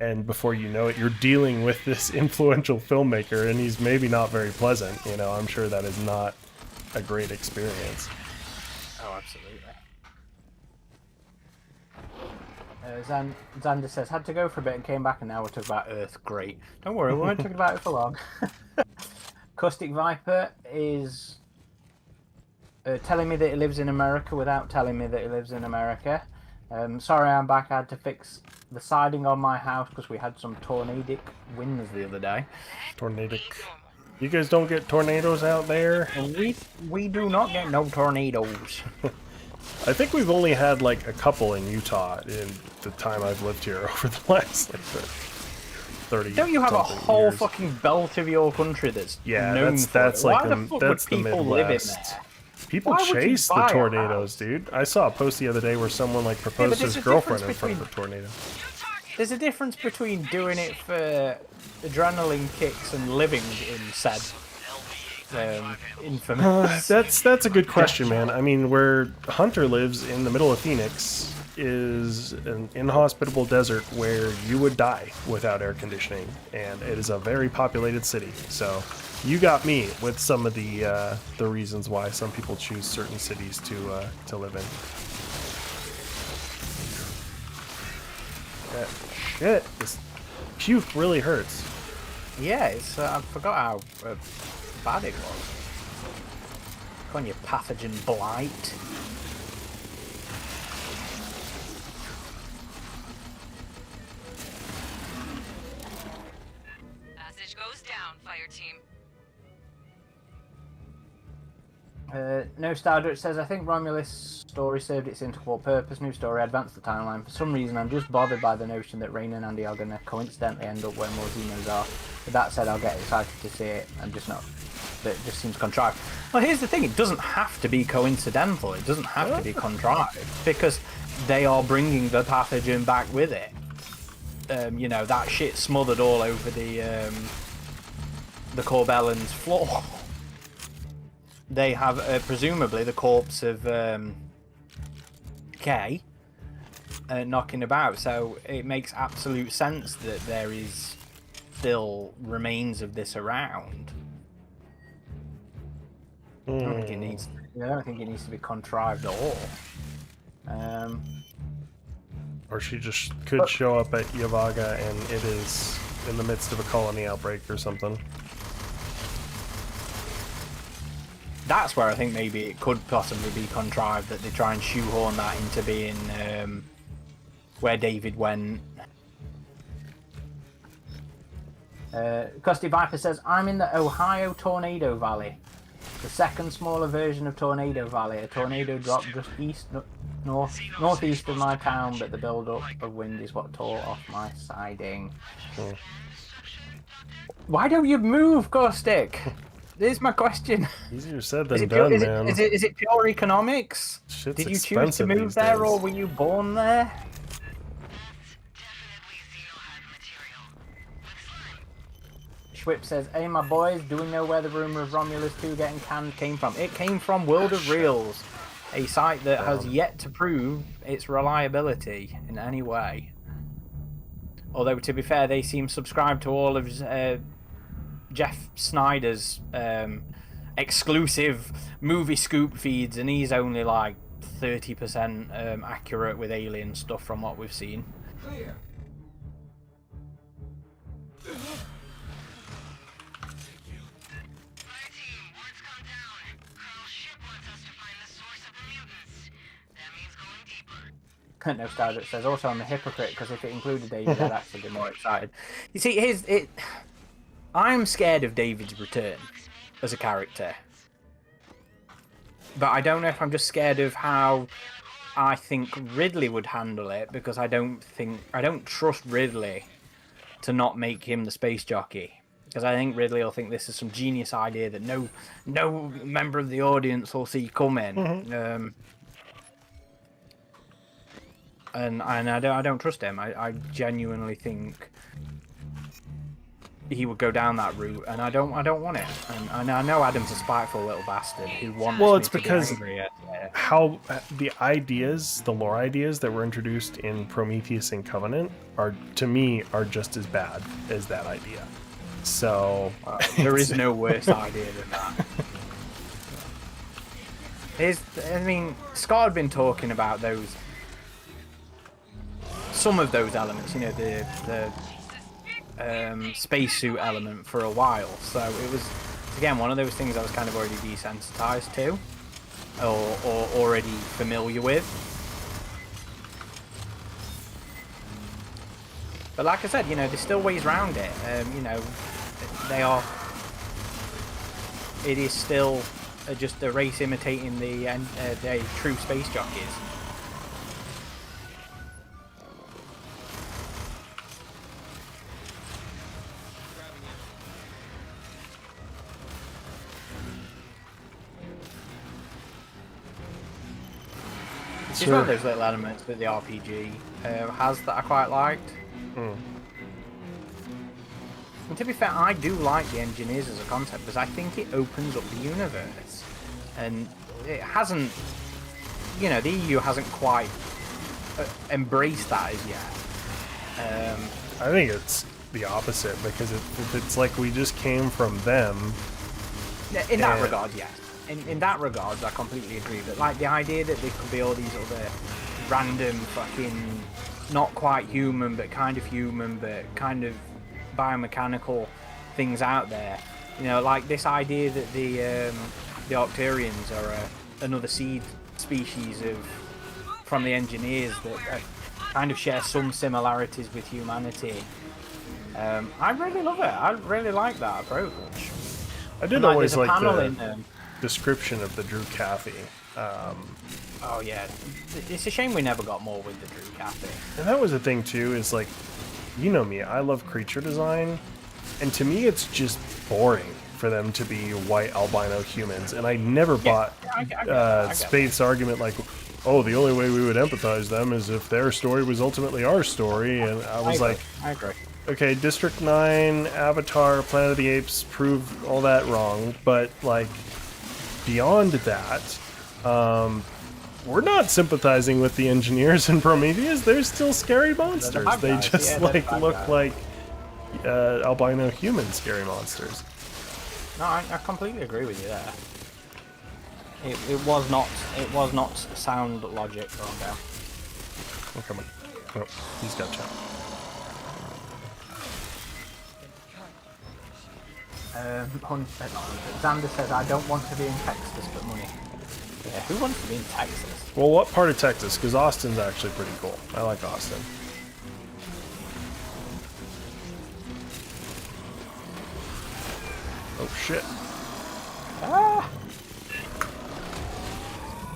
And before you know it, you're dealing with this influential filmmaker, and he's maybe not very pleasant. You know, I'm sure that is not a great experience. Oh, absolutely. Xander says, had to go for a bit and came back and now we're talking about Earth. Great. Don't worry, we won't talk about it for long. Caustic Viper is telling me that he lives in America without telling me that he lives in America. Sorry I'm back, I had to fix the siding on my house because we had some tornadic winds the other day. Tornadic. You guys don't get tornadoes out there? We do not get no tornadoes. I think we've only had like a couple in Utah in the time I've lived here over the last like 30. Don't you have a whole years. fucking belt of your country that's known that's for it? like Why the fuck that's would the people live in Midwest. there? People Why would you chase the buy a tornadoes, house? dude. I saw a post the other day where someone like proposed to there's his a girlfriend in difference front of a tornado. There's a difference between doing it for adrenaline kicks and living in said infamous. That's a good question, man. I mean, where Hunter lives in the middle of Phoenix is an inhospitable desert where you would die without air conditioning, and it is a very populated city. So you got me with some of the reasons why some people choose certain cities to live in. Shit, this puke really hurts. Yeah, it's I forgot how bad it was. Come on, you pathogen blight. Passage goes down, Fireteam. No Star Dutch says, I think Romulus' story served its interval purpose. New story advanced the timeline. For some reason, I'm just bothered by the notion that Rain and Andy are going to coincidentally end up where more Xenos are. With that said, I'll get excited to see it. I'm just not. It just seems contrived. Well, here's the thing. It doesn't have to be coincidental. It doesn't have to be contrived. Because they are bringing the pathogen back with it. You know, that shit smothered all over the Corbellans floor. They have presumably the corpse of Kay knocking about, so it makes absolute sense that there is still remains of this around. I don't think it needs. I don't think it needs to be contrived at all. Or she just could show up at Yavaga and it is in the midst of a colony outbreak or something. That's where I think maybe it could possibly be contrived, that they try and shoehorn that into being where David went. Custy Viper says, I'm in the Ohio Tornado Valley. The second smaller version of Tornado Valley. A tornado dropped just northeast of my town, but the build-up of wind is what tore off my siding. Why don't you move, Caustic? Here's my question. Easier said than done, man. Is it pure economics? Shit's Did you choose to expensive move these there, days. or were you born there? Schwip says, hey my boys, do we know where the rumour of Romulus 2 getting canned came from? It came from World of Reels. A site that has yet to prove its reliability in any way. Although, to be fair, they seem subscribed to all of Jeff Snyder's exclusive movie scoop feeds, and he's only like 30% accurate with alien stuff from what we've seen. Clear. Fireteam, word's come down. Colonel Ship wants us to find the source of the mutants. That means going deeper. No star that says also I'm a hypocrite because if it included David, I'd actually be more excited. You see, here's it. I'm scared of David's return as a character, but I don't know if I'm just scared of how I think Ridley would handle it, because I don't trust Ridley to not make him the space jockey, because I think Ridley will think this is some genius idea that no member of the audience will see coming. And I don't trust him. I genuinely think he would go down that route, and I don't want it. And I know Adam's a spiteful little bastard who wants Well, me it's to because get angry at how the lore ideas that were introduced in Prometheus and Covenant are, to me, are just as bad as that idea. So there is no worse idea than that. Scott had been talking about some of those elements, you know, the spacesuit element for a while. So it was, again, one of those things I was kind of already desensitized to, or already familiar with. But like I said, you know, there's still ways around it. You know, it is still just a race imitating the true space jockeys. It's one of those little elements that the RPG has that I quite liked. And to be fair, I do like the engineers as a concept, because I think it opens up the universe. And it hasn't, you know, the EU hasn't quite embraced that as yet. I think it's the opposite, because it's like we just came from them. In that regard, yes. In that regard, I completely agree. But like the idea that there could be all these other random fucking, not quite human, but kind of biomechanical things out there. You know, like this idea that the Octarians are another seed species from the engineers that kind of share some similarities with humanity. I really love it. I really like that approach. I did always there's a like panel the in description of the Drew Cathy. Oh yeah, it's a shame we never got more with the Drew Cathy. And that was the thing too, is like, you know me, I love creature design, and to me it's just boring for them to be white albino humans, and I never bought Spaith's argument like, oh, the only way we would empathize them is if their story was ultimately our story, and I agree. Okay, District 9, Avatar, Planet of the Apes prove all that wrong, but like beyond that, we're not sympathizing with the engineers in Prometheus. They're still scary monsters. They just look like albino human scary monsters. No, I completely agree with you there. It was not sound logic going down. Oh, come on. Oh, he's got chat. Xander says, I don't want to be in Texas, but money. Yeah, who wants to be in Texas? Well, what part of Texas? Because Austin's actually pretty cool. I like Austin. Oh, shit. Ah!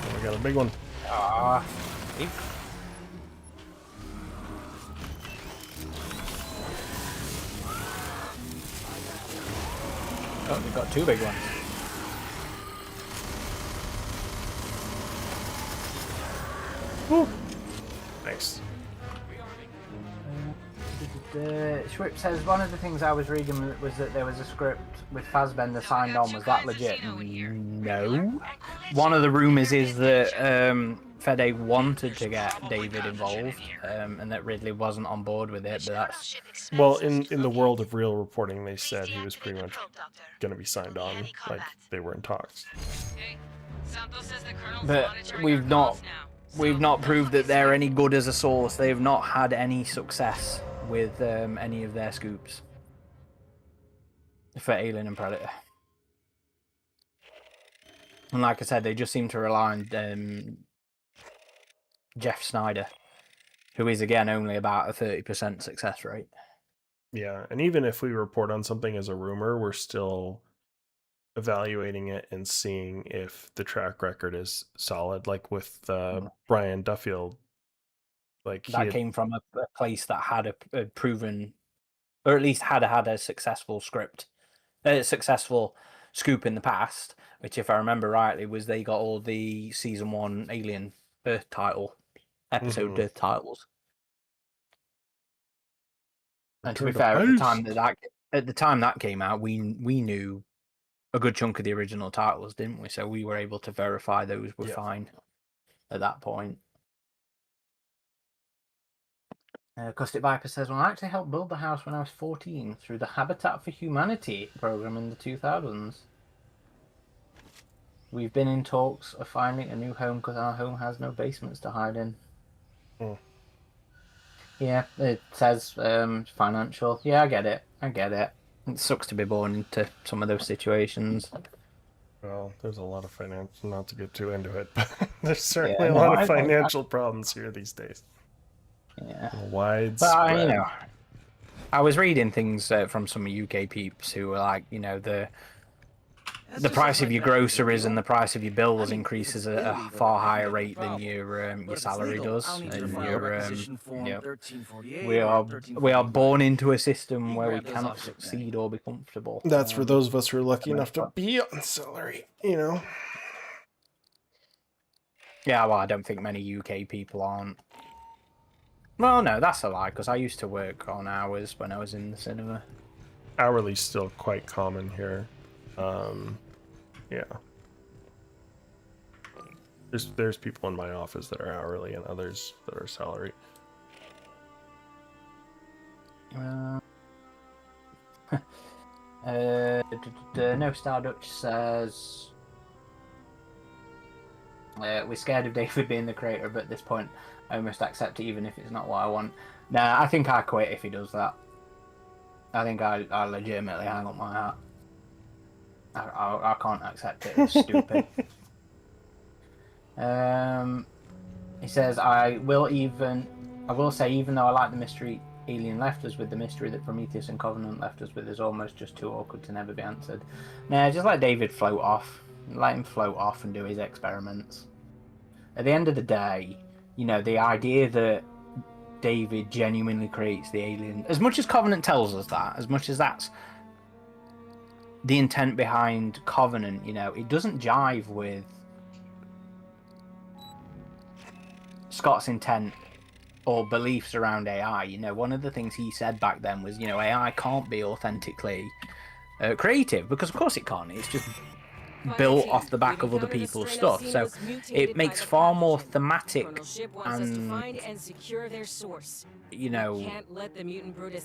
Oh, we got a big one. Ah. Oh, we've got two big ones. Woo. Nice. Schwip says one of the things I was reading was that there was a script with Fassbender signed on. Was that legit? No. One of the rumors is that Fede wanted to get David involved, and that Ridley wasn't on board with it. But that's Well, in the world of real reporting, they said he was pretty much going to be signed on, like they were in talks. Hey, Santos says the Colonel's But monitoring we've our not- calls now. we've So, not proved that he's they're here. any good as a source. They have not had any success with any of their scoops for Alien and Predator. And like I said, they just seem to rely on Jeff Snyder, who is again only about a 30% success rate. Yeah, and even if we report on something as a rumor, we're still evaluating it and seeing if the track record is solid. Like with Brian Duffield, like he That had, came from a place that had a proven, or at least had a successful successful scoop in the past, which, if I remember rightly, was they got all the season 1 Alien Earth title episode Earth titles. And to be fair, at the time that came out, we knew a good chunk of the original titles, didn't we? So we were able to verify those were fine at that point. Custic Viper says, well, I actually helped build the house when I was 14 through the Habitat for Humanity program in the 2000s. We've been in talks of finding a new home because our home has no basements to hide in. Hmm. Yeah, it says financial. Yeah, I get it. It sucks to be born into some of those situations. well, there's a lot of financial, not to get too into it, but there's certainly Yeah, a no, lot I- of financial problems here these days. Yeah. Widespread. But I was reading things from some UK peeps who were like, the price of your groceries and the price of your bills increases at a far higher rate than your salary does. And we are born into a system where we cannot succeed or be comfortable. That's for those of us who are lucky enough to be on salary, Yeah, well, I don't think many UK people aren't. Well, no, that's a lie, because I used to work on hours when I was in the cinema. Hourly's still quite common here. Yeah. There's people in my office that are hourly and others that are salary. No Star Dutch says we're scared of David being the creator, but at this point I must accept it even if it's not what I want. Nah, I think I quit if he does that. I think I legitimately hang up my hat. I can't accept it. It's stupid. He says, I will say, even though I like the mystery Alien left us with, the mystery that Prometheus and Covenant left us with is almost just too awkward to never be answered. Nah, just let David float off. Let him float off and do his experiments. At the end of the day, the idea that David genuinely creates the alien, as much as Covenant tells us that, as much as that's the intent behind Covenant, it doesn't jive with Scott's intent or beliefs around AI. One of the things he said back then was, AI can't be authentically creative, because of course it can't. It's just built off the back of other people's stuff. So it makes far more thematic and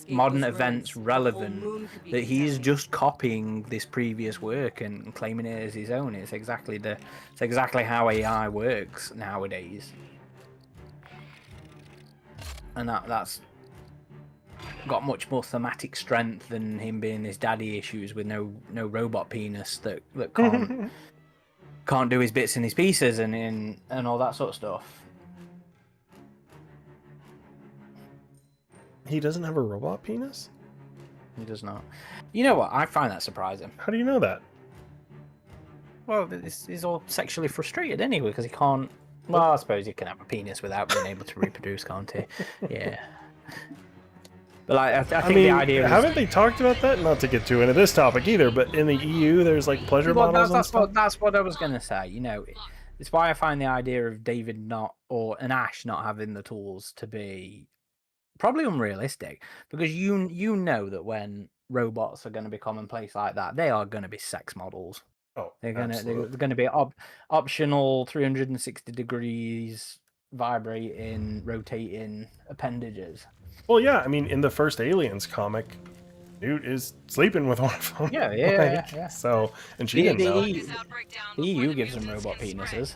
modern events relevant that he is just copying this previous work and claiming it as his own. It's exactly how AI works nowadays. And that's got much more thematic strength than him being his daddy issues with no robot penis that can't do his bits and his pieces and all that sort of stuff. He doesn't have a robot penis? He does not. You know what? I find that surprising. How do you know that? Well, he's all sexually frustrated anyway because he can't. Well, I suppose he can have a penis without being able to reproduce, can't he? Yeah. But I think the idea is... haven't they talked about that? Not to get too into this topic either, but in the EU, there's like pleasure models and stuff. That's what I was gonna say. It's why I find the idea of David and Ash not having the tools to be probably unrealistic, because you know that when robots are going to be commonplace like that, they are going to be sex models. Oh, They're absolutely. going to be optional 360 degrees vibrating, rotating appendages. Well, yeah, I mean, in the first Aliens comic, dude is sleeping with one of them. Yeah, yeah, yeah. So, and she The, didn't the, know. E- This outbreak down the before EU the gives them mutants robot can spread. penises.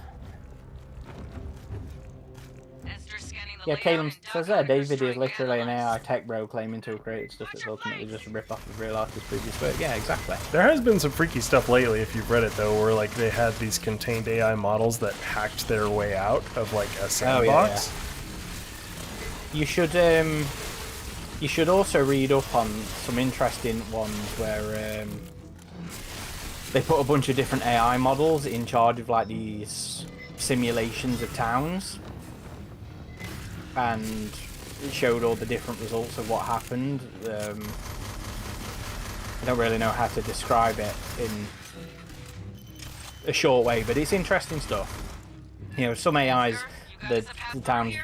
Esther's scanning the Yeah, layout Caleb and says Doug there, Hunter's David is trying to literally an analyze. AI tech bro claiming to have created stuff that's ultimately just a rip-off of real artists' previous work. Yeah, exactly. There has been some freaky stuff lately, if you've read it though, where like they had these contained AI models that hacked their way out of like a sandbox. You should also read up on some interesting ones where they put a bunch of different AI models in charge of like these simulations of towns, and it showed all the different results of what happened. I don't really know how to describe it in a short way, but it's interesting stuff. You know, some AIs, the towns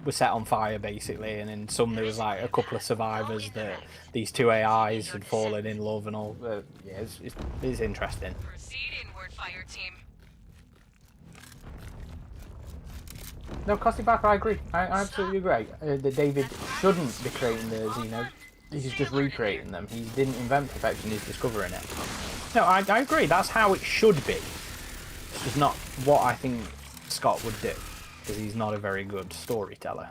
were set on fire basically, and in some there was like a couple of survivors that these two AIs had fallen in love and all. Yeah, it's interesting. Proceed inward, Fireteam. No, Costi Barker, I agree. I absolutely agree. That David shouldn't be creating the Xeno. He's just recreating them. He didn't invent perfection, he's discovering it. No, I agree. That's how it should be. It's just not what I think Scott would do, because he's not a very good storyteller.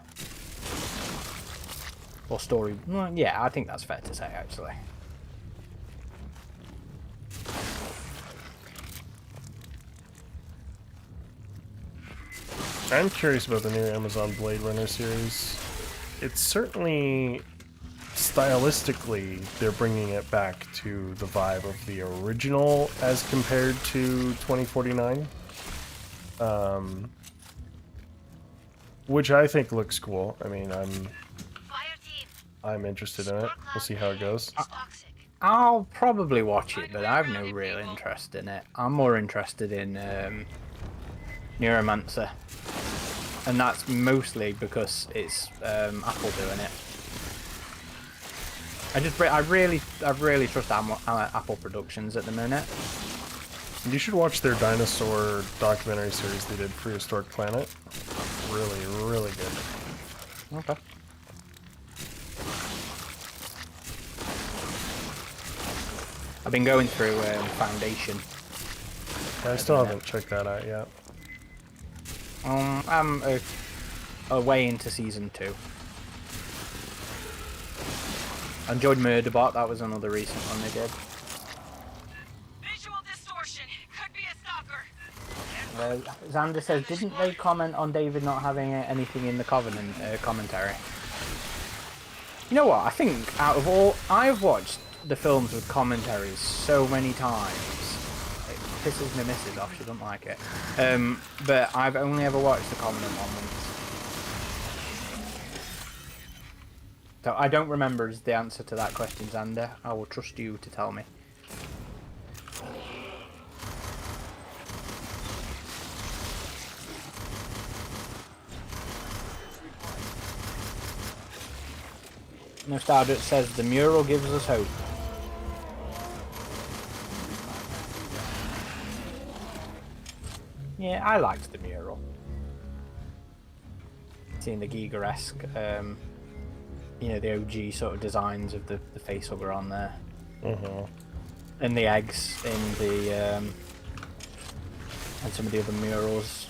Or story... Well, yeah, I think that's fair to say, actually. I'm curious about the new Amazon Blade Runner series. It's certainly stylistically they're bringing it back to the vibe of the original as compared to 2049, which I think looks cool. I mean, I'm interested in it. We'll see how it goes. I'll probably watch it, but I have no real interest in it. I'm more interested in Neuromancer, and that's mostly because it's Apple doing it. I really trust Apple Productions at the minute. You should watch their dinosaur documentary series they did, Prehistoric Planet. Really, really good. Okay. I've been going through Foundation. I still haven't checked that out yet. I'm way into season 2. I enjoyed Murderbot. That was another recent one they did. Visual distortion. Could be a stalker. Xander says, didn't they comment on David not having anything in the Covenant commentary? You know what? I think out of all... I've watched the films with commentaries so many times. It pisses my missus off. She doesn't like it. But I've only ever watched the Covenant one once. So I don't remember the answer to that question, Xander. I will trust you to tell me. Nostalgia says the mural gives us hope. Yeah, I liked the mural. Seeing the Giga-esque, you know, the OG sort of designs of the facehugger on there. And the eggs in the, and some of the other murals.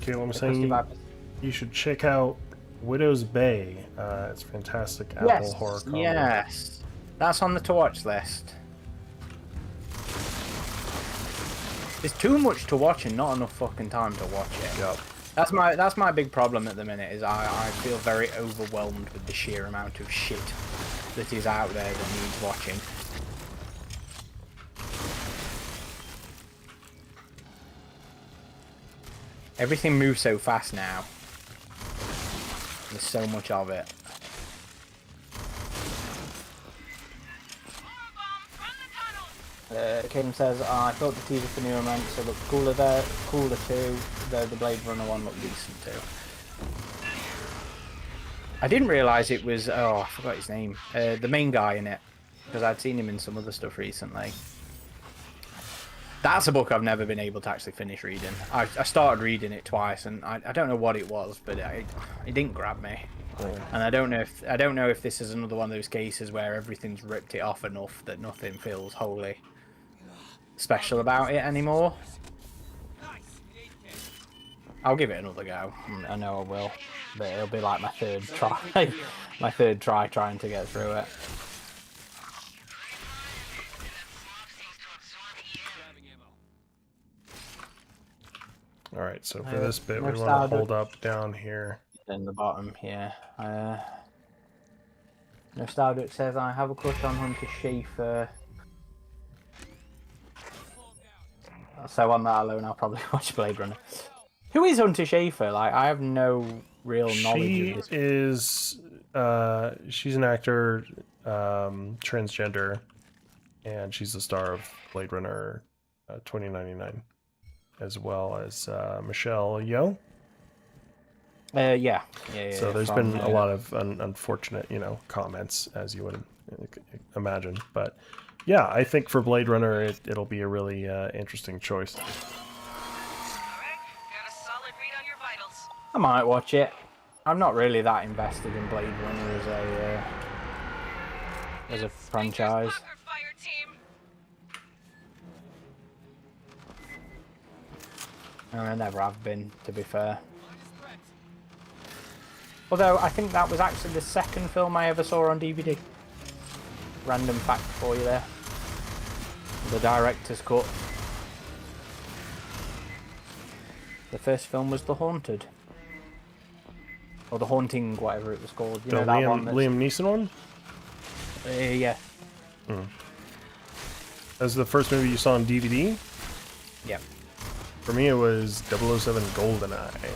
Caleb, I'm saying you should check out Widow's Bay. It's fantastic Apple horror comedy. Yes, that's on the to-watch list. There's too much to watch and not enough fucking time to watch it. Yep. That's my big problem at the minute. Is I feel very overwhelmed with the sheer amount of shit that is out there that needs watching. Everything moves so fast now. There's so much of it. Bomb from the tunnel. Caden says, I thought the teaser for New Romancer looked cooler too, though the Blade Runner one looked decent too. I didn't realise it was, I forgot his name, the main guy in it, because I'd seen him in some other stuff recently. That's a book I've never been able to actually finish reading. I started reading it twice, and I don't know what it was, but it didn't grab me. And I don't know if this is another one of those cases where everything's ripped it off enough that nothing feels wholly special about it anymore. I'll give it another go. I know I will, but it'll be like my third try. My third try trying to get through it. All right, so for this bit, we want to hold up down here. In the bottom here. Nostalgic says, I have a crush on Hunter Schafer. So on that alone, I'll probably watch Blade Runner. Who is Hunter Schafer? Like, I have no real knowledge of this. She's an actor, transgender, and she's the star of Blade Runner 2099, as well as Michelle Yeoh. Yeah. So there's been a lot of unfortunate, comments, as you would imagine. But yeah, I think for Blade Runner, it'll be a really interesting choice. Alright, got a solid read on your vitals. I might watch it. I'm not really that invested in Blade Runner as a franchise. Fireteam. I never have been, to be fair. Although, I think that was actually the second film I ever saw on DVD. Random fact for you there. The director's cut. The first film was The Haunted. Or The Haunting, whatever it was called. You know, that one that's... Liam Neeson one? Yeah. That was the first movie you saw on DVD? Yep. For me, it was 007 GoldenEye.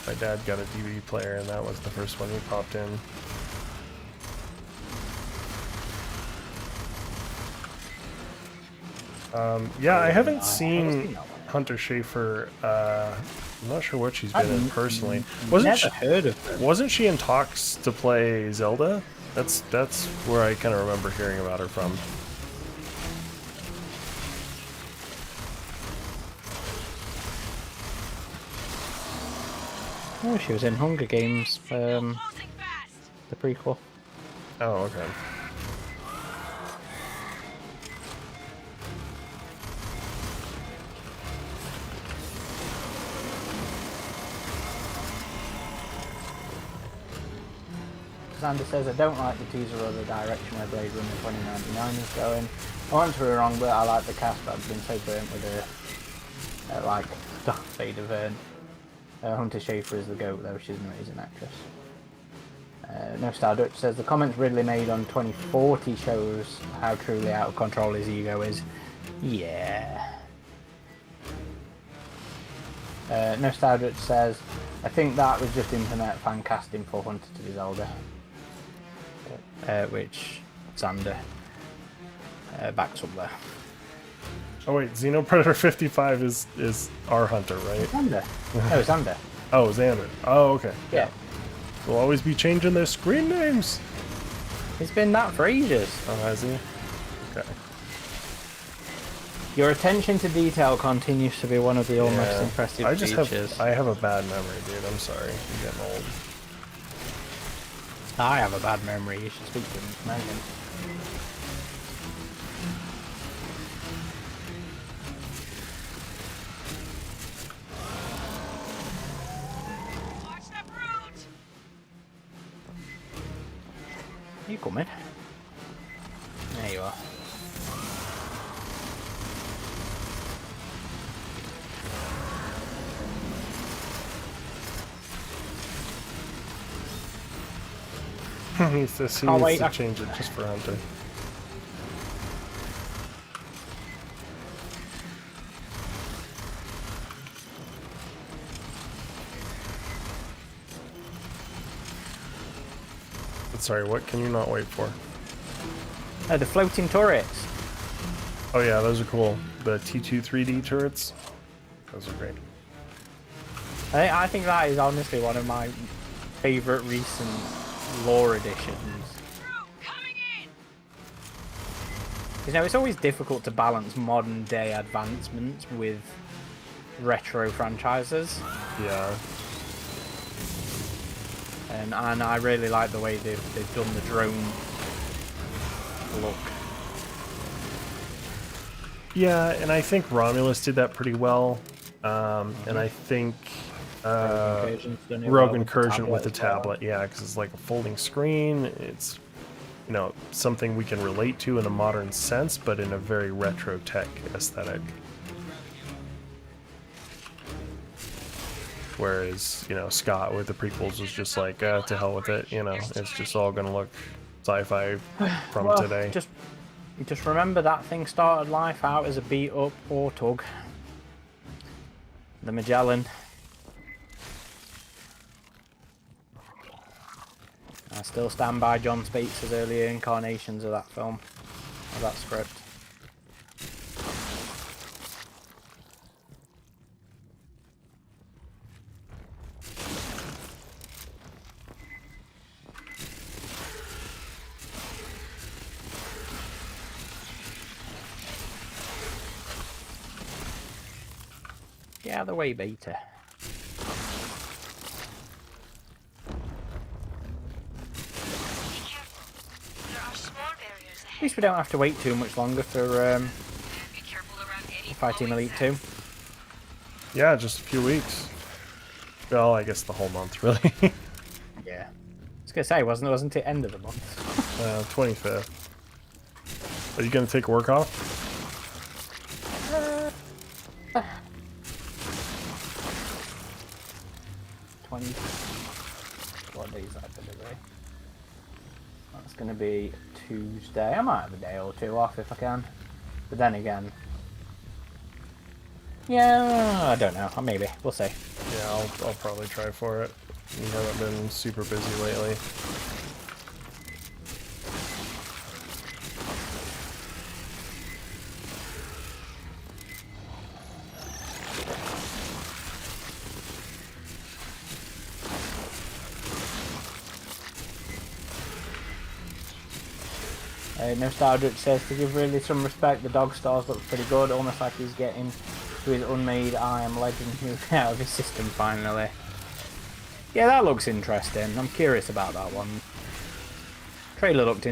My dad got a DVD player, and that was the first one he popped in. Yeah, I haven't seen Hunter Schafer. I'm not sure what she's been in personally. Never heard of her. Wasn't she in talks to play Zelda? That's where I kind of remember hearing about her from. Oh, she was in Hunger Games, the prequel. Oh, okay. Xander says, I don't like the teaser or the direction where Blade Runner 2099 is going. I want to be wrong, but I like the cast, but I've been so burnt with her, like, Darth Vader Vern. Hunter Schafer is the GOAT, though. She's an amazing actress. No Star Dutch says, the comments Ridley made on 2040 shows how truly out of control his ego is. Yeah. No Star Dutch says, I think that was just internet fan casting for Hunter to be Zelda. Which Xander backs up there. Oh wait, Xenopredator 55 is our Hunter, right? Xander. No, Xander. Oh, Xander. Oh, okay. Yeah. We'll always be changing their screen names. He's been that for ages. Oh, has he? Okay. Your attention to detail continues to be one of the most impressive features. I have a bad memory, dude. I'm sorry. I'm getting old. I have a bad memory. You should speak to Megan. Watch that brute. You coming? There you are. He says he needs to change it just for Hunter. But sorry, what can you not wait for? Oh, the floating turrets. Oh yeah, those are cool. The T2 3D turrets. Those are great. I think that is honestly one of my favorite recent lore additions. Crew, coming in! You know, it's always difficult to balance modern day advancements with retro franchises, Yeah. and I really like the way they've done the drone look. Yeah, and I think Romulus did that pretty well. And I think Incursion's done it Rogue well with the Incursion with the as well. tablet, yeah, because it's like a folding screen. It's, you know, something we can relate to in a modern sense, but in a very retro tech aesthetic. Whereas, you know, Scott with the prequels was just like, to hell with it, you know, it's just all gonna look sci-fi from Well, today. Just remember that thing started life out as a beat up Ortug. The Magellan. I still stand by John Spates' earlier incarnations of that film, of that script. Get out of the way, Beta. Be careful. There are small barriers At ahead. least we don't have to wait too much longer for Be careful around any Fireteam Elite 2. Yeah, just a few weeks. Well, I guess the whole month, really. Yeah. I was gonna say, wasn't it end of the month? 25th. Are you gonna take work off? 20. What day is that gonna be? That's gonna be Tuesday. I might have a day or two off if I can. But then again, yeah, I don't know. Maybe we'll see. Yeah, I'll probably try for it. We haven't been super busy lately. Nostalgic says to give really some respect. The dog stars looks pretty good, almost like he's getting to his unmade I Am Legend moved out of his system finally. Yeah, that looks interesting. I'm curious about that one. Trailer looked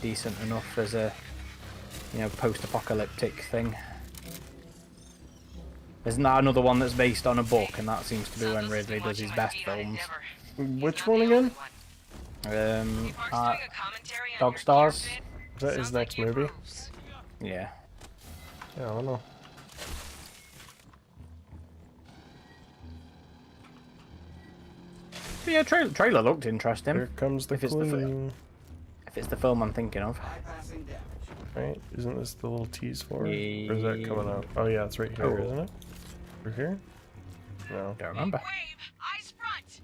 decent enough as a, you know, post-apocalyptic thing. Isn't that another one that's based on a book, and that seems to be when Ridley does his best films. Which one again? Dog Stars. Is that his next movie? Yeah. Yeah, I don't know. But yeah, trailer looked interesting. Here comes the If it's the queen. If it's the film I'm thinking of. Right? Isn't this the little tease for it? Or is that coming Yeah. up? Oh yeah, it's right here, Oh. isn't it? Over here? No. Don't remember. Wave, eyes front.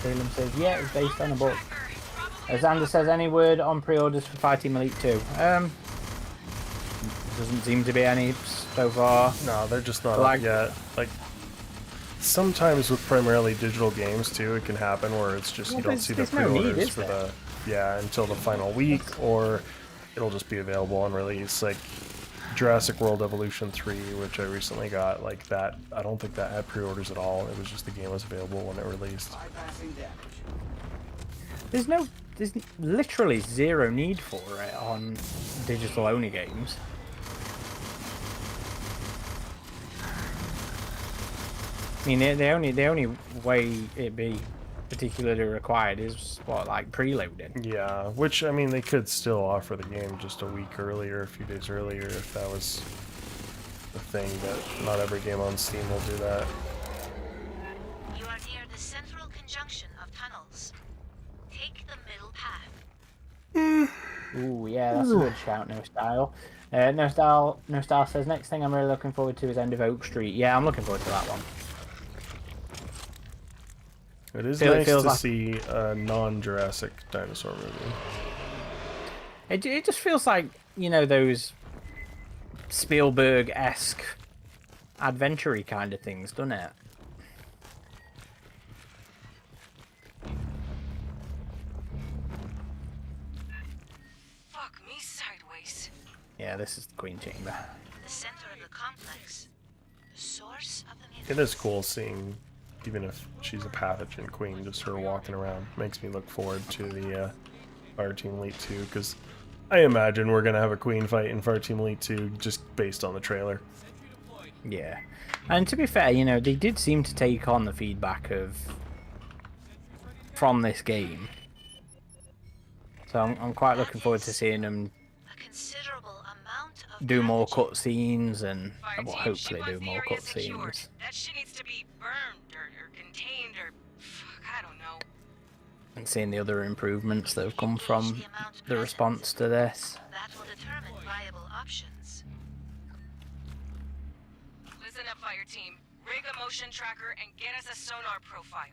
Salem says, yeah, it's based on a book. Xander says, any word on pre-orders for Fireteam Elite 2? Doesn't seem to be any so far. No, they're just not Like- up yet. Like, sometimes with primarily digital games too, it can happen where it's just Well, you don't see the there's no need, pre-orders is for there? the until the final week, or it'll just be available on release. Like Jurassic World Evolution 3, which I recently got, like that. I don't think that had pre-orders at all. It was just the game was available when it released. There's literally zero need for it on digital only games. I mean, the only way it'd be particularly required is what, like preloading. Yeah, which I mean they could still offer the game just a week earlier, a few days earlier if that was the thing, but not every game on Steam will do that. You are near the central conjunction of tunnels. Take the middle path. Ooh, yeah, that's a good shout, No Style. No Style says, next thing I'm really looking forward to is End of Oak Street. Yeah, I'm looking forward to that one. It is It nice feels to like- see a non-Jurassic dinosaur movie. It just feels like, you know, those Spielberg-esque adventure-y kind of things, doesn't it? Fuck me sideways. Yeah, this is the Queen Chamber. The center of the complex. The source of the mutants. It is cool seeing, even if she's a pathogen queen, just her walking around. Makes me look forward to the Fireteam Elite 2, because I imagine we're going to have a queen fight in Fireteam Elite 2 just based on the trailer. Yeah. And to be fair, you know, they did seem to take on the feedback from this game. So I'm quite looking forward to seeing them A considerable amount of do more pathogen. cutscenes and, Fireteam, well, ship hopefully do wants the more area secured. cutscenes. That shit needs to be burned or contained or fuck, I don't know. And seeing the other improvements that have come from Gauge the amount the response to this. That will determine viable options. Listen up, Fireteam. Rig a motion tracker and get us a sonar profile.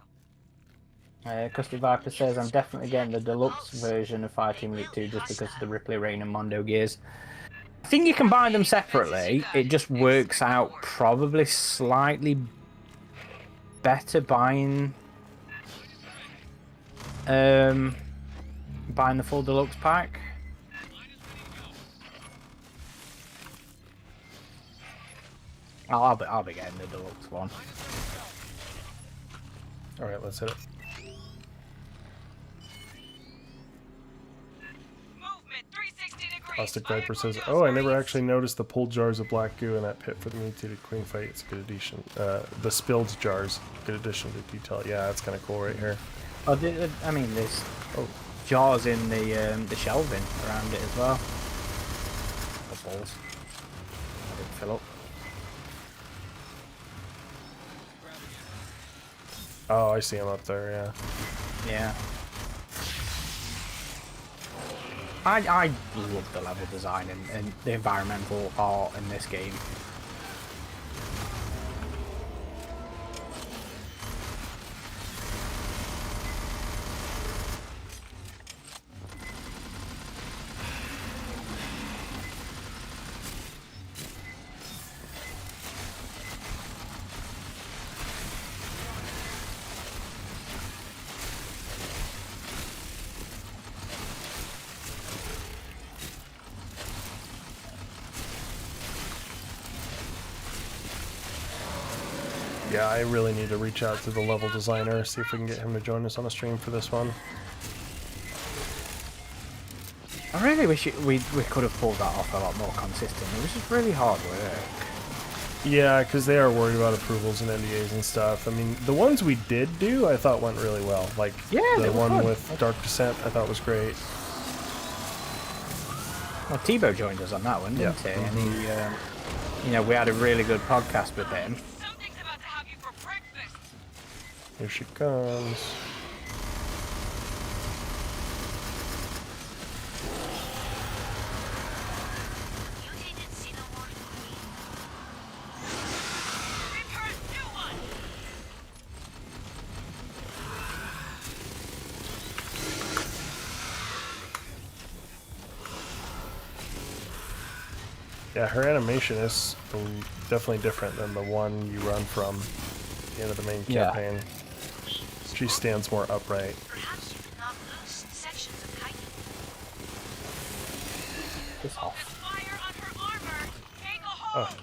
Custody Viper says, I'm definitely getting the deluxe version of Fireteam Elite 2 just because of the Ripley Rain and Mondo gears. I think you can buy them separately. It just works out probably slightly better buying the full deluxe pack. I'll be getting the deluxe one. Alright, let's hit it. Movement 360 degrees. Caustic Fire Viper says, Ghost oh, I never Marines." actually noticed the pulled jars of black goo in that pit for the mutated queen fight. It's a good addition. The spilled jars, good addition to detail. Yeah, that's kind of cool right here. Oh, I mean, there's jars in the shelving around it as well. Oh, balls. I didn't fill up. Oh, I see him up there, yeah. Yeah. I love the level design and the environmental art in this game. Yeah, I really need to reach out to the level designer, see if we can get him to join us on a stream for this one. I really wish we could have pulled that off a lot more consistently. It was just really hard work. Yeah, because they are worried about approvals and NDAs and stuff. I mean, the ones we did do, I thought went really well. Like, Yeah, they the were one fun. with Dark Descent, I thought was great. Well, Tebow joined us on that one, didn't he? And he, you know, we had a really good podcast with him. Something's about to have you for breakfast. Here she comes. Mutated xenomorph queen. Return new one. Yeah, her animation is definitely different than the one you run from the end of the main Yeah. campaign. She stands more upright. Perhaps you can knock loose sections of chitin. Piss off. Fire on her armor. Take a hold. Oh.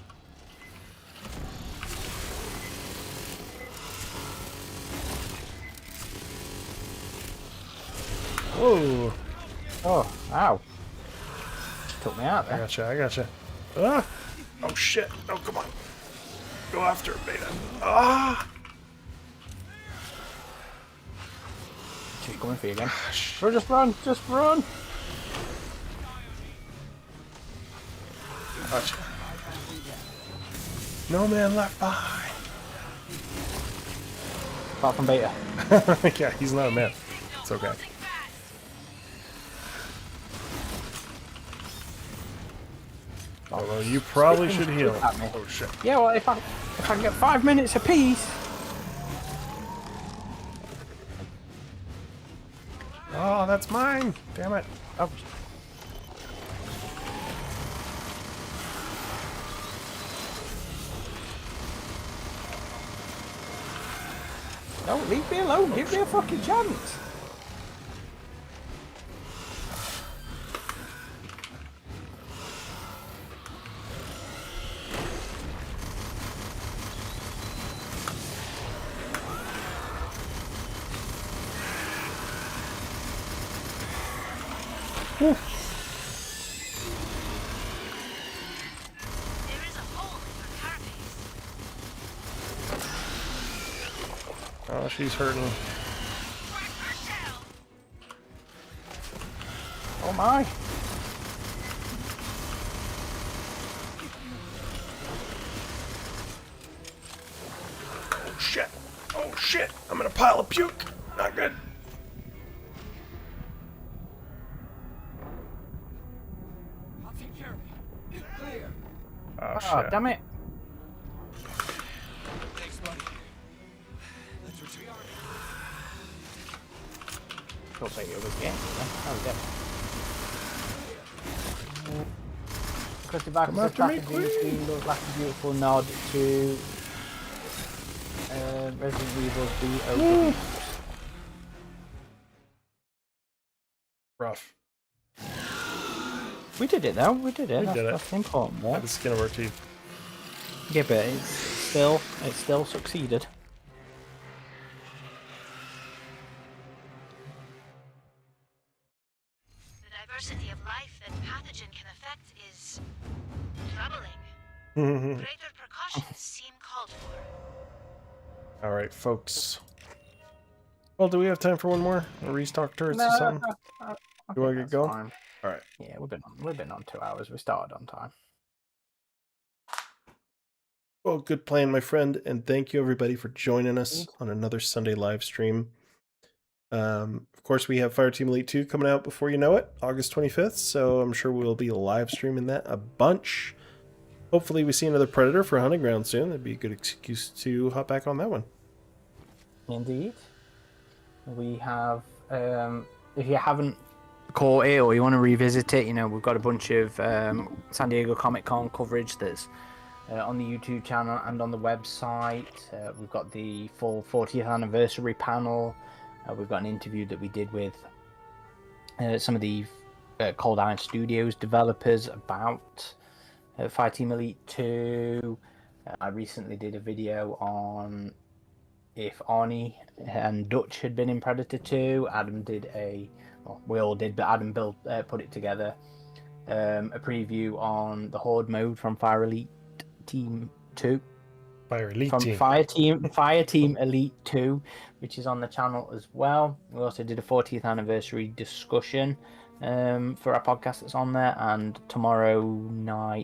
Whoa! Oh, ow. Took me out I there. gotcha, I gotcha. Ah! Oh shit! Oh, come on. Go after her, Beta. Ah! She's coming for you again. Bro, just run! Just run! Gotcha. No man left behind. Apart from Beta. Yeah, he's not a man. It's okay. Although you probably should heal. Oh shit. Yeah, well, if I can get 5 minutes apiece. Oh, that's mine. Damn it. Oh. No, leave me alone. Give me a fucking chance. There is a hole in your carapace. Oh, she's hurting. Crack her shell. Oh my. Oh shit. Oh shit. I'm in a pile of puke. Not good. I'll take care of it. Clear. Oh Oh, shit. damn it. Thanks, buddy. Let's retreat. Thought Beta was getting it then. Oh, dead. Crusty back Come to after me, strategy please. scene looks like a beautiful nod to Resident Evil's BO. Rough. We did it though, we did it. We did it. That's the important Had one. the skin of our teeth. Yeah, but it still succeeded. The diversity of life that pathogen can affect is troubling. Greater precautions seem called for. All right, folks. Well, do we have time for one more? A restock turrets or something? You wanna get going? Fine. All right. Yeah, we've been on 2 hours. We started on time. Well, good plan, my friend, and thank you everybody for joining us on another Sunday live stream. Of course, we have Fireteam Elite 2 coming out before you know it, August 25th, so I'm sure we'll be live streaming that a bunch. Hopefully we see another Predator for Hunting Ground soon. That'd be a good excuse to hop back on that one. Indeed. We have, if you haven't caught it or you want to revisit it, you know, we've got a bunch of San Diego Comic Con coverage that's on the YouTube channel and on the website. We've got the full 40th anniversary panel. We've got an interview that we did with some of the Cold Iron Studios developers about Fireteam Elite 2. I recently did a video on if Arnie and Dutch had been in Predator 2. Adam did well, we all did, but Adam put it together. A preview on the Horde mode from Fire Elite Team 2. Fire Elite From Team. Fireteam Elite 2, which is on the channel as well. We also did a 40th anniversary discussion for our podcast that's on there. And tomorrow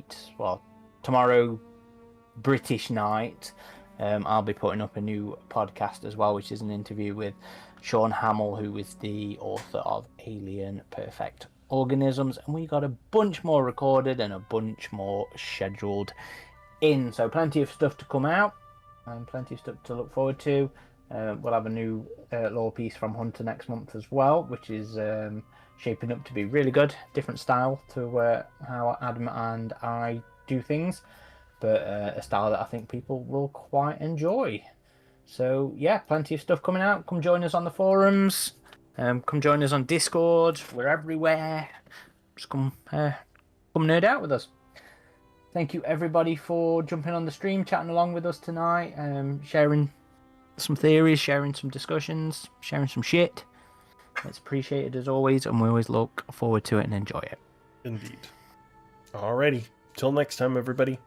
British night, I'll be putting up a new podcast as well, which is an interview with Sean Hamill, who is the author of Alien Perfect Organisms. And we got a bunch more recorded and a bunch more scheduled in. So plenty of stuff to come out and plenty of stuff to look forward to. We'll have a new lore piece from Hunter next month as well, which is shaping up to be really good. Different style to how Adam and I do things, but a style that I think people will quite enjoy. So yeah, plenty of stuff coming out. Come join us on the forums. Come join us on Discord. We're everywhere. Just come nerd out with us. Thank you everybody for jumping on the stream, chatting along with us tonight, sharing some theories, sharing some discussions, sharing some shit. It's appreciated as always, and we always look forward to it and enjoy it. Indeed. Alrighty. Till next time, everybody.